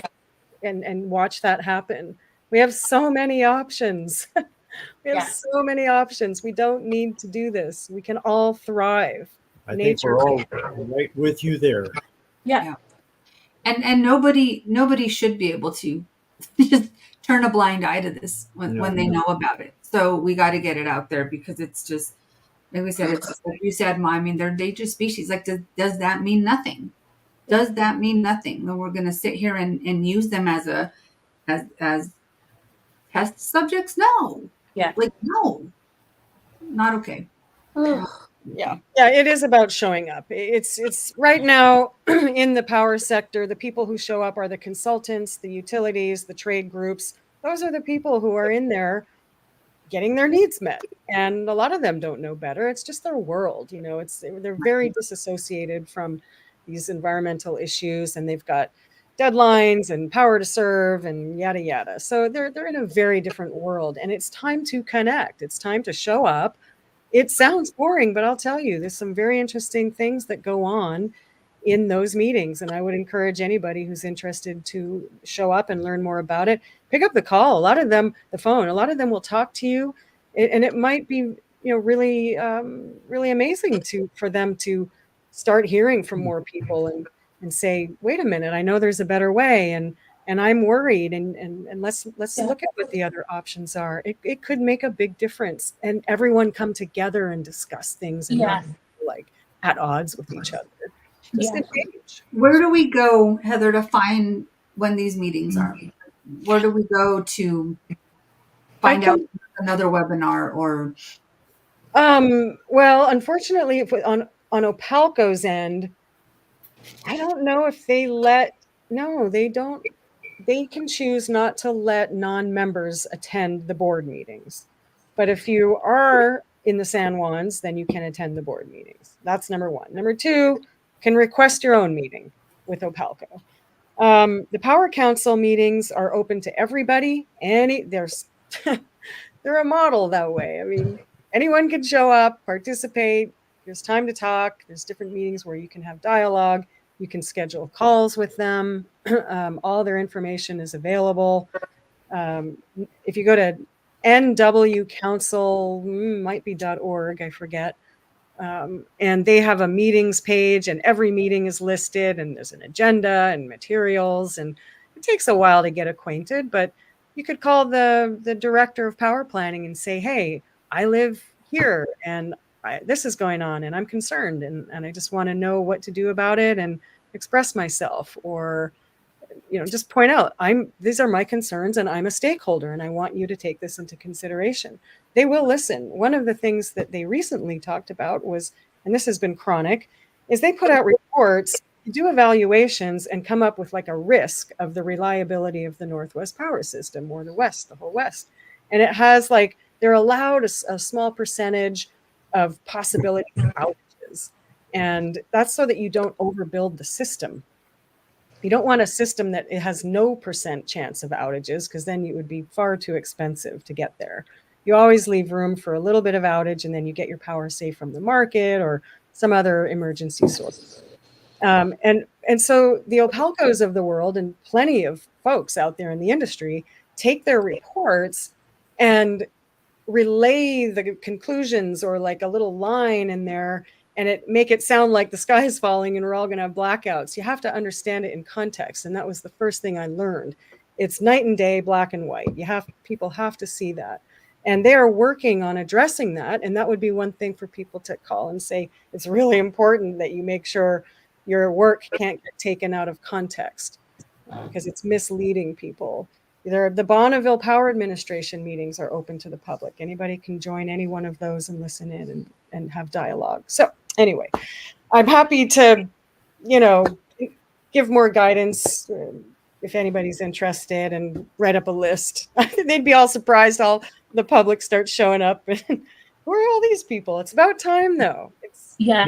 and watch that happen. We have so many options. We have Yeah. so many options. We don't need to do this. We can all thrive. I think Nature. we're all right with you there. Yeah. Yeah. And nobody should be able to just turn a blind eye to this when No. they know about it. So we got to get it out there because it's just like we said, it's like you said, Ma. I mean, they're endangered species. Like, does that mean nothing? Does that mean nothing? Then we're going to sit here and use them as test subjects? No, Yeah. like no, not okay. Ugh. Yeah, it is about showing up. It's right now in the power sector, the people who show up are the consultants, the utilities, the trade groups. Those are the people who are in there getting their needs met. And a lot of them don't know better. It's just their world, they're very disassociated from these environmental issues, and they've got deadlines and power to serve and yada yada. So they're in a very different world, and it's time to connect. It's time to show up. It sounds boring, but I'll tell you, there's some very interesting things that go on in those meetings. And I would encourage anybody who's interested to show up and learn more about it. Pick up the call. A lot of them, the phone, a lot of them will talk to you. And it might be, really, really amazing for them to start hearing from more people and say, wait a minute, I know there's a better way. And I'm worried, and let's Yeah. look at what the other options are. It could make a big difference, and everyone come together and discuss things and not like at odds with each other. Just Yeah. engage. Where do we go, Heather, to find when these meetings are? Where do we go to find out another webinar or? Well, unfortunately, on Opalco's end, I don't know if they don't. They can choose not to let non-members attend the board meetings. But if you are in the San Juans, then you can attend the board meetings. That's number one. Number two, can request your own meeting with Opalco. The Power Council meetings are open to everybody. They're a model that way. I mean, anyone can show up, participate. There's time to talk. There's different meetings where you can have dialogue. You can schedule calls with them. All their information is available. If you go to nwcouncil, might be .org, I forget. And they have a meetings page, and every meeting is listed, and there's an agenda and materials. And it takes a while to get acquainted, but you could call the director of power planning and say, hey, I live here, and this is going on, and I'm concerned, and I just want to know what to do about it and express myself, or just point out, these are my concerns, and I'm a stakeholder, and I want you to take this into consideration. They will listen. One of the things that they recently talked about was, and this has been chronic, is they put out reports, do evaluations, and come up with like a risk of the reliability of the Northwest power system, or the West, the whole West. And it has like, they're allowed a small percentage of possibility of outages. And that's so that you don't overbuild the system. You don't want a system that it has no % chance of outages, because then it would be far too expensive to get there. You always leave room for a little bit of outage, and then you get your power, say, from the market or some other emergency source. And so the Opalcos of the world, and plenty of folks out there in the industry, take their reports and relay the conclusions, or like a little line in there, and make it sound like the sky is falling and we're all going to have blackouts. You have to understand it in context. And that was the first thing I learned. It's night and day, black and white. People have to see that. And they are working on addressing that. And that would be one thing for people to call and say, it's really important that you make sure your work can't get taken out of context, because it's misleading people. The Bonneville Power Administration meetings are open to the public. Anybody can join any one of those and listen in and have dialogue. So anyway, I'm happy to, give more guidance if anybody's interested, and write up a list. They'd be all surprised all the public starts showing up. And who are all these people? It's about time, though. Yeah.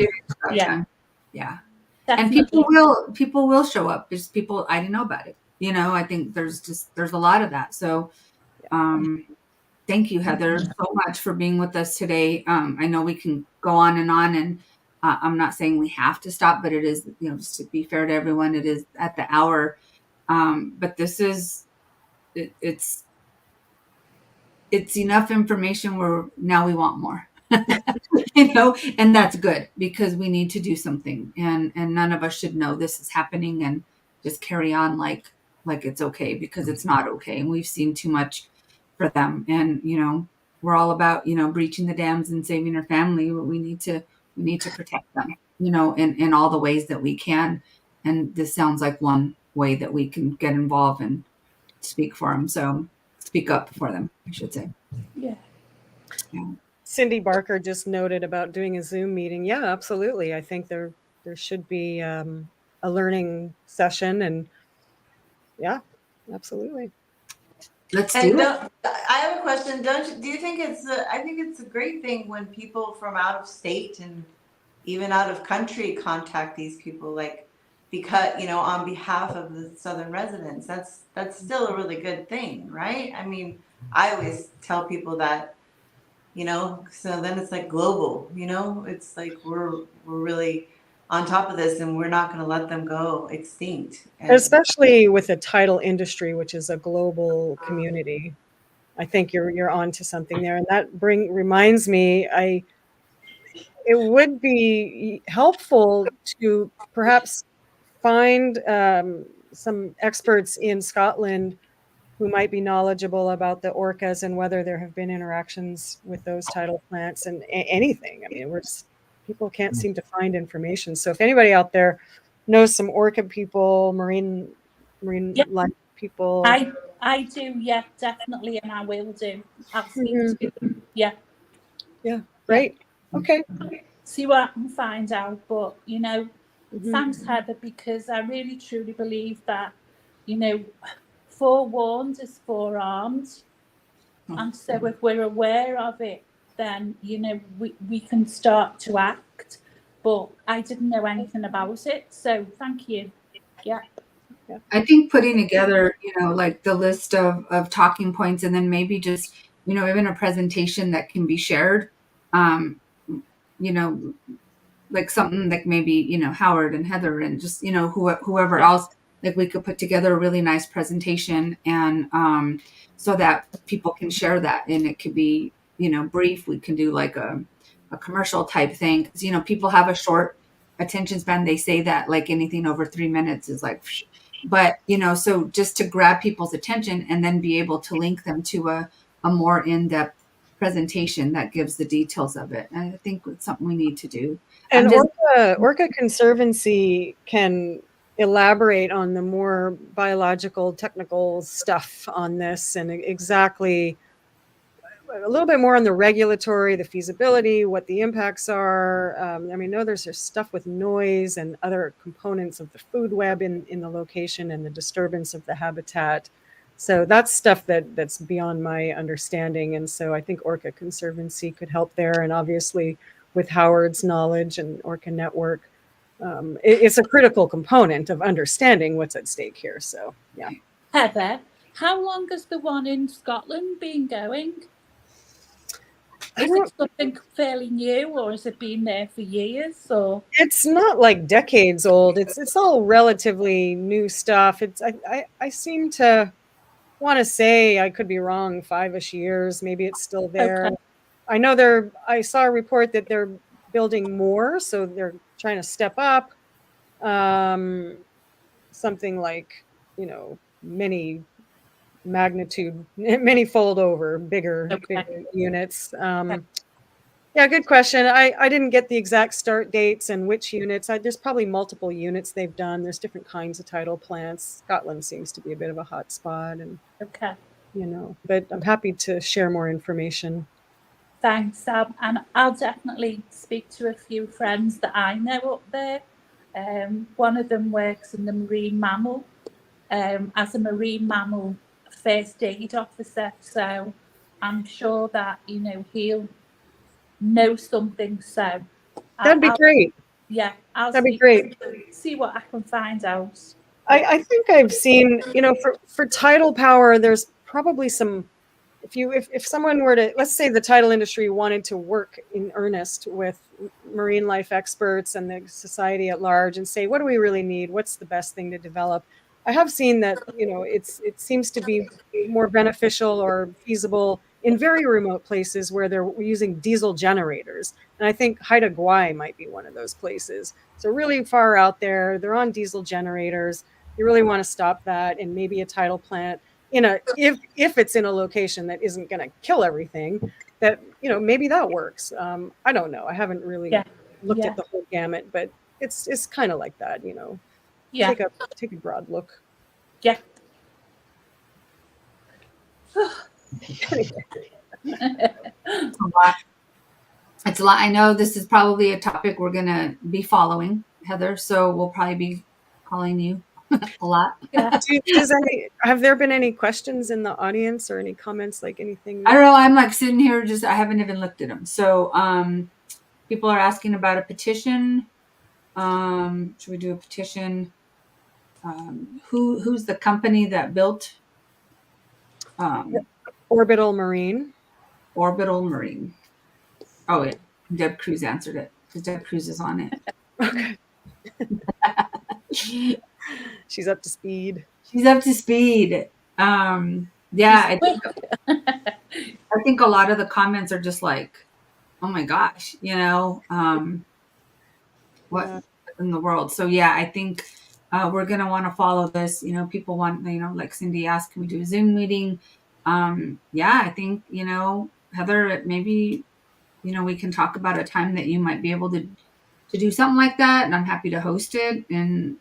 And people will show up. There's people, I didn't know about it. I think there's a lot of that. So thank you, Heather, so much for being with us today. I know we can go on, and I'm not saying we have to stop, but it is, just to be fair to everyone, it is at the hour. But this is, it's it's enough information where now we want more. You know, and that's good because we need to do something, and none of us should know this is happening and just carry on like it's okay, because it's not okay, and we've seen too much for them. And you know, we're all about, you know, breaching the dams and saving our family. We need to protect them, you know, in all the ways that we can. And this sounds like one way that we can get involved and speak for them. So speak up for them, I should say. Yeah. Yeah. Cindy Barker just noted about doing a Zoom meeting. Yeah, absolutely. I think there should be a learning session, and yeah, absolutely. Let's And do it. I have a question. Do you think I think it's a great thing when people from out of state and even out of country contact these people, like, because, you know, on behalf of the Southern residents. That's still a really good thing, right? I mean, I always tell people that, you know, so then it's like global, you know, it's like we're really on top of this, and we're not going to let them go extinct. And Especially with the tidal industry, which is a global community. I think you're onto something there, and that reminds me. It would be helpful to perhaps find some experts in Scotland who might be knowledgeable about the orcas and whether there have been interactions with those tidal plants and anything. I mean, people can't seem to find information. So if anybody out there knows some orca people, marine Yeah. life people, I do, yeah, definitely, and I will do. I'll speak Mhm. to them. Yeah. Yeah, great. Okay. See what I can find out. But, you know, Mhm. thanks, Heather, because I really truly believe that, you know, forewarned is forearmed. And so if we're aware of it, then, you know, we can start to act. But I didn't know anything about it. So thank you. Yeah. I think putting together, you know, like the list of talking points, and then maybe just, you know, even a presentation that can be shared, um, you know, like something like maybe, you know, Howard and Heather and just, you know, whoever else, like we could put together a really nice presentation, and so that people can share that, and it could be, you know, brief. We can do like a commercial type thing, because, you know, people have a short attention span. They say that like anything over 3 minutes is like, but, you know, so just to grab people's attention and then be able to link them to a more in-depth presentation that gives the details of it. And I think it's something we need to do. And Just, Orca Conservancy can elaborate on the more biological, technical stuff on this, and exactly a little bit more on the regulatory, the feasibility, what the impacts are. I mean, no, there's stuff with noise and other components of the food web in the location and the disturbance of the habitat. So that's stuff that's beyond my understanding. And so I think Orca Conservancy could help there. And obviously with Howard's knowledge and Orca Network, it's a critical component of understanding what's at stake here. So, yeah. Heather, how long has the one in Scotland been going? Is it something fairly new, or has it been there for years? Or it's not like decades old. It's all relatively new stuff. I seem to want to say, I could be wrong, 5-ish years. Maybe it's still there. Okay. I know I saw a report that they're building more, so they're trying to step up. Something like, you know, many fold over, bigger units. Yeah, good question. I didn't get the exact start dates and which units. There's probably multiple units they've done. There's different kinds of tidal plants. Scotland seems to be a bit of a hot spot, and you know, but I'm happy to share more information. Thanks, and I'll definitely speak to a few friends that I know up there. One of them works in the marine mammal as a marine mammal first aid officer, so I'm sure that, you know, he'll know something. So that'd be great. Yeah, that'd be great. See what I can find out. I think I've seen, you know, for tidal power, there's probably some. If someone were to, let's say the tidal industry wanted to work in earnest with marine life experts and the society at large and say, what do we really need? What's the best thing to develop? I have seen that, you know, it seems to be more beneficial or feasible in very remote places where they're using diesel generators. And I think Haida Gwaii might be one of those places. So really far out there, they're on diesel generators. You really want to stop that, and maybe a tidal plant if it's in a location that isn't going to kill everything, that, maybe that works. I don't know. I haven't really looked at the whole gamut, but it's kind of like that, Yeah. Take a broad look. Yeah. It's a lot. It's a lot. I know this is probably a topic we're going to be following, Heather, so we'll probably be calling you a lot. Yeah. Have there been any questions in the audience or any comments, like anything? I don't know. I'm like sitting here, I haven't even looked at them. So people are asking about a petition. Should we do a petition? Who's the company that built Orbital Marine? Orbital Marine. Oh, yeah. Deb Cruz answered it because Deb Cruz is on it. Okay. She's up to speed. She's up to speed. Yeah, I think a lot of the comments are just like, oh my gosh, what in the world? So yeah, I think we're gonna want to follow this. People want, like Cindy asked, can we do a Zoom meeting? Yeah, I think, Heather, maybe, we can talk about a time that you might be able to do something like that, and I'm happy to host it. And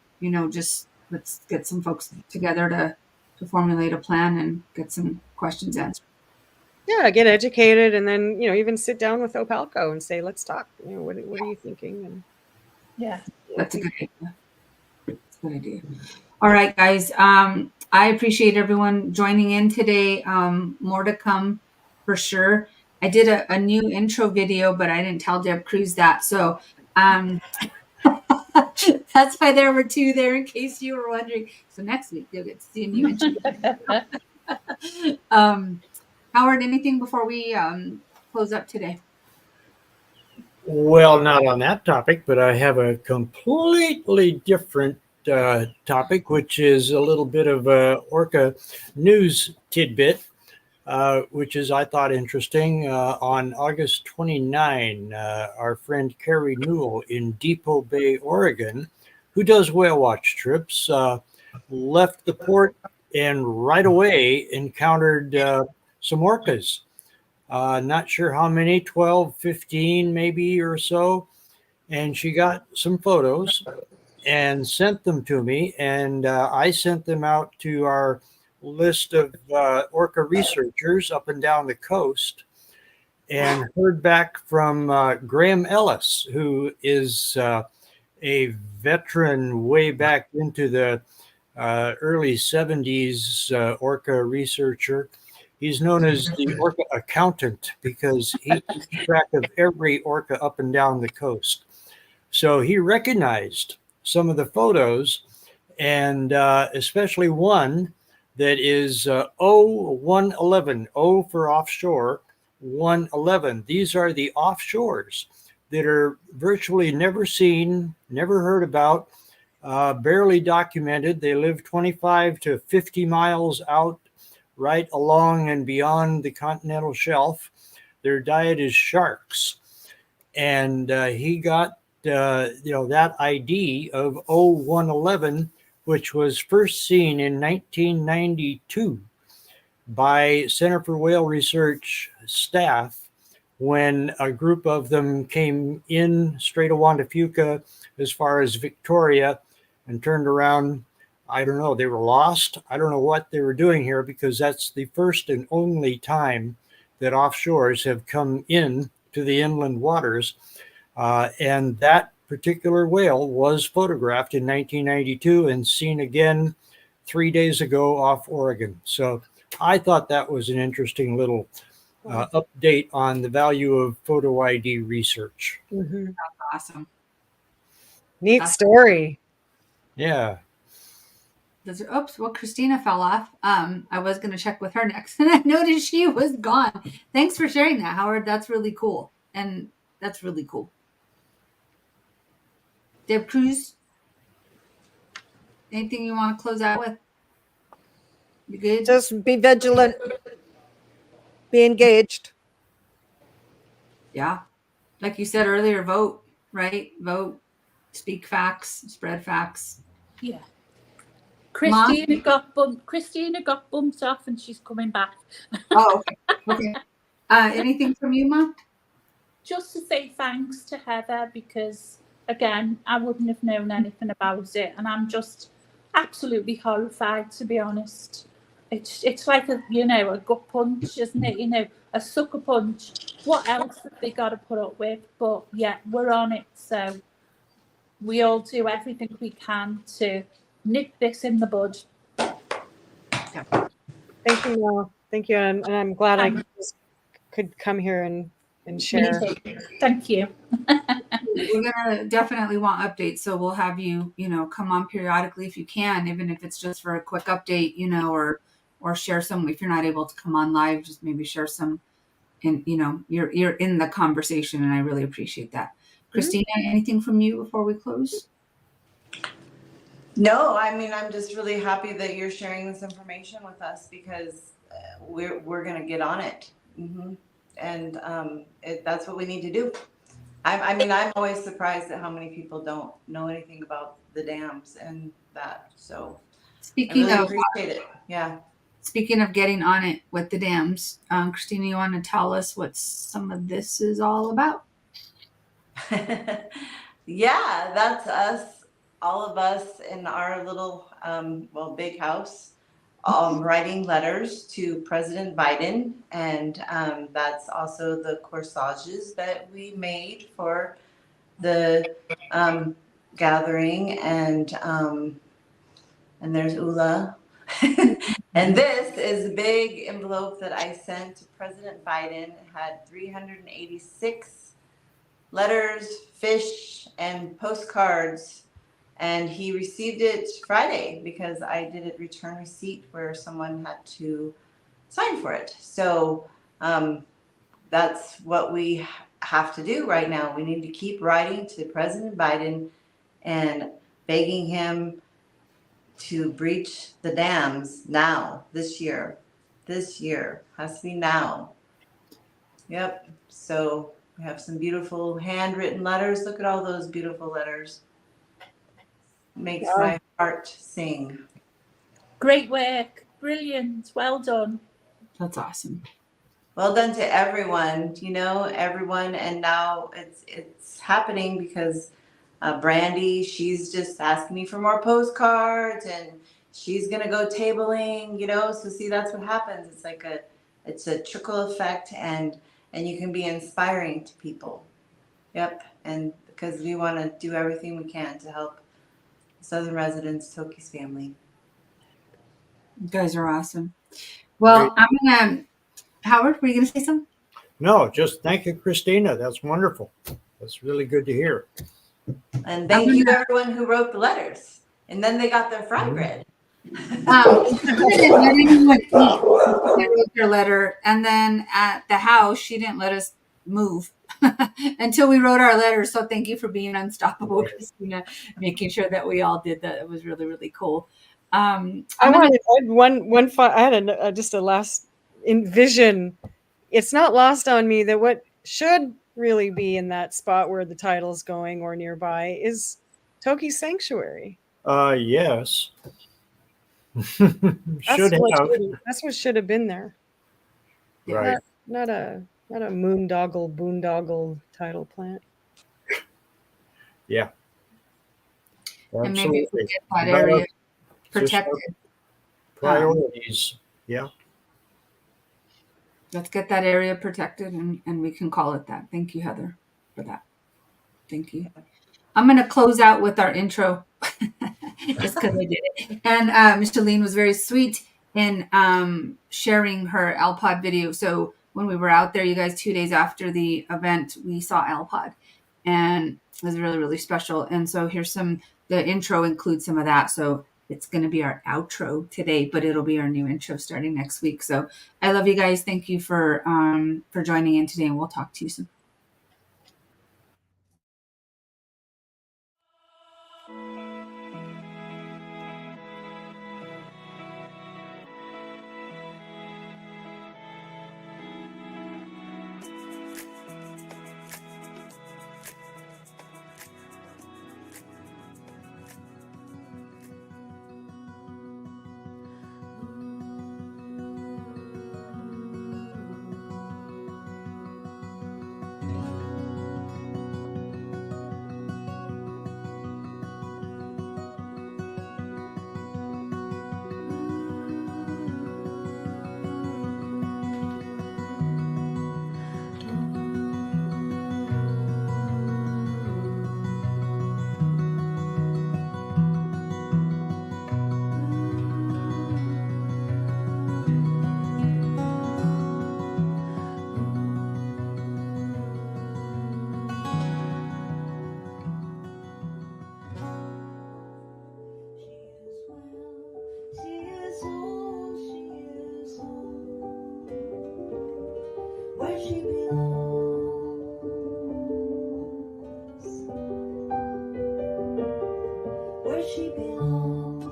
just let's get some folks together to formulate a plan and get some questions answered. Yeah, get educated, and then even sit down with Opalco and say, let's talk. What are you thinking? And yeah, that's a good idea. That's a good idea. All right, guys. I appreciate everyone joining in today. More to come for sure. I did a new intro video, but I didn't tell Deb Cruz that. So that's why there were two there, in case you were wondering. So next week you'll get to see a new intro video. Howard, anything before we close up today? Well, not on that topic, but I have a completely different topic, which is a little bit of a orca news tidbit, which is, I thought, interesting. On August 29, our friend Carrie Newell in Depot Bay, Oregon, who does whale watch trips, left the port and right away encountered some orcas. Not sure how many, 12, 15 maybe or so. And she got some photos and sent them to me. And I sent them out to our list of orca researchers up and down the coast, and heard back from Graham Ellis, who is a veteran way back into the early 70s orca researcher. He's known as the orca accountant because he keeps track of every orca up and down the coast. So he recognized some of the photos, and especially one that is O111, O for offshore, 111. These are the offshores that are virtually never seen, never heard about, barely documented. They live 25 to 50 miles out, right along and beyond the continental shelf. Their diet is sharks. And he got that ID of O111, which was first seen in 1992 by Center for Whale Research staff when a group of them came in Strait of Juan de Fuca as far as Victoria and turned around. I don't know, they were lost. I don't know what they were doing here, because that's the first and only time that offshores have come in to the inland waters. And that particular whale was photographed in 1992 and seen again 3 days ago off Oregon. So I thought that was an interesting little update on the value of photo ID research. Mm-hmm. That's awesome. Neat story. Yeah. Oops, well, Christina fell off. I was going to check with her next, and I noticed she was gone. Thanks for sharing that, Howard. That's really cool. And that's really cool. Deb Cruz, anything you want to close out with? You good? Just be vigilant. Be engaged. Yeah. Like you said earlier, vote, right? Vote, speak facts, spread facts. Yeah. Mom? Christina got bumped off and she's coming back. Oh, okay. Okay. Anything from you, Mom? Just to say thanks to Heather, because again, I wouldn't have known anything about it, and I'm just absolutely horrified, to be honest. It's like a gut punch, isn't it? A sucker punch. What else have they got to put up with? But yeah, we're on it, so we all do everything we can to nip this in the bud. Thank you, Mel. Thank you, and I'm glad I just could come here and share. Thank you. We're gonna definitely want updates, so we'll have you, come on periodically if you can, even if it's just for a quick update, or share some. If you're not able to come on live, just maybe share some, and you're in the conversation, and I really appreciate that. Christina, anything from you before we close? No, I mean, I'm just really happy that you're sharing this information with us, because we're gonna get on it. And that's what we need to do. I mean, I'm always surprised at how many people don't know anything about the dams and that. So I really appreciate it. Yeah. Speaking of getting on it with the dams, Christina, you want to tell us what some of this is all about? Yeah, that's us, all of us in our little, big house, writing letters to President Biden. And that's also the corsages that we made for the gathering. And there's Ula. And this is a big envelope that I sent to President Biden. It had 386 letters, fish, and postcards. And he received it Friday, because I did a return receipt where someone had to sign for it. So that's what we have to do right now. We need to keep writing to President Biden and begging him to breach the dams now, this year. This year has to be now. Yep. So we have some beautiful handwritten letters. Look at all those beautiful letters. Makes my heart sing. Great work. Brilliant. Well done. That's awesome. Well done to everyone, everyone. And now it's happening, because Brandy, she's just asking me for more postcards, and she's gonna go tabling, So see, that's what happens. It's like it's a trickle effect, and you can be inspiring to people. Yep, and because we want to do everything we can to help Southern residents, Toki's family. You guys are awesome. Well, Great. I'm gonna. Howard, were you gonna say something? No, just thank you, Christina. That's wonderful. That's really good to hear. And thank you everyone who wrote the letters. And then they got their fry bread. She didn't let anyone eat. They wrote their letter, and then at the house, she didn't let us move until we wrote our letter. So thank you for being unstoppable, Christina, making sure that we all did that. It was really, really cool. I had just a last vision. It's not lost on me that what should really be in that spot where the title's going or nearby is Toki's sanctuary. Yes. That's what should have been there. Right. Not a boondoggle title plant. Yeah. And maybe we get that area protected. Priorities. Yeah. Let's get that area protected, and we can call it that. Thank you, Heather, for that. Thank you. I'm going to close out with our intro just because I did it. And Micheline was very sweet in sharing her LPOD video. So when we were out there, you guys, 2 days after the event, we saw LPOD, and it was really, really special. And so here's the intro includes some of that. So it's going to be our outro today, but it'll be our new intro starting next week. So I love you guys. Thank you for joining in today, and we'll talk to you soon. she belongs, where she belongs.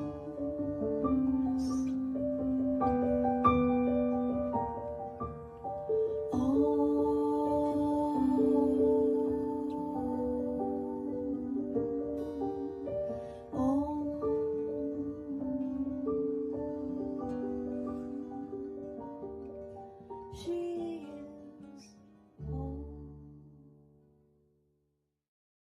She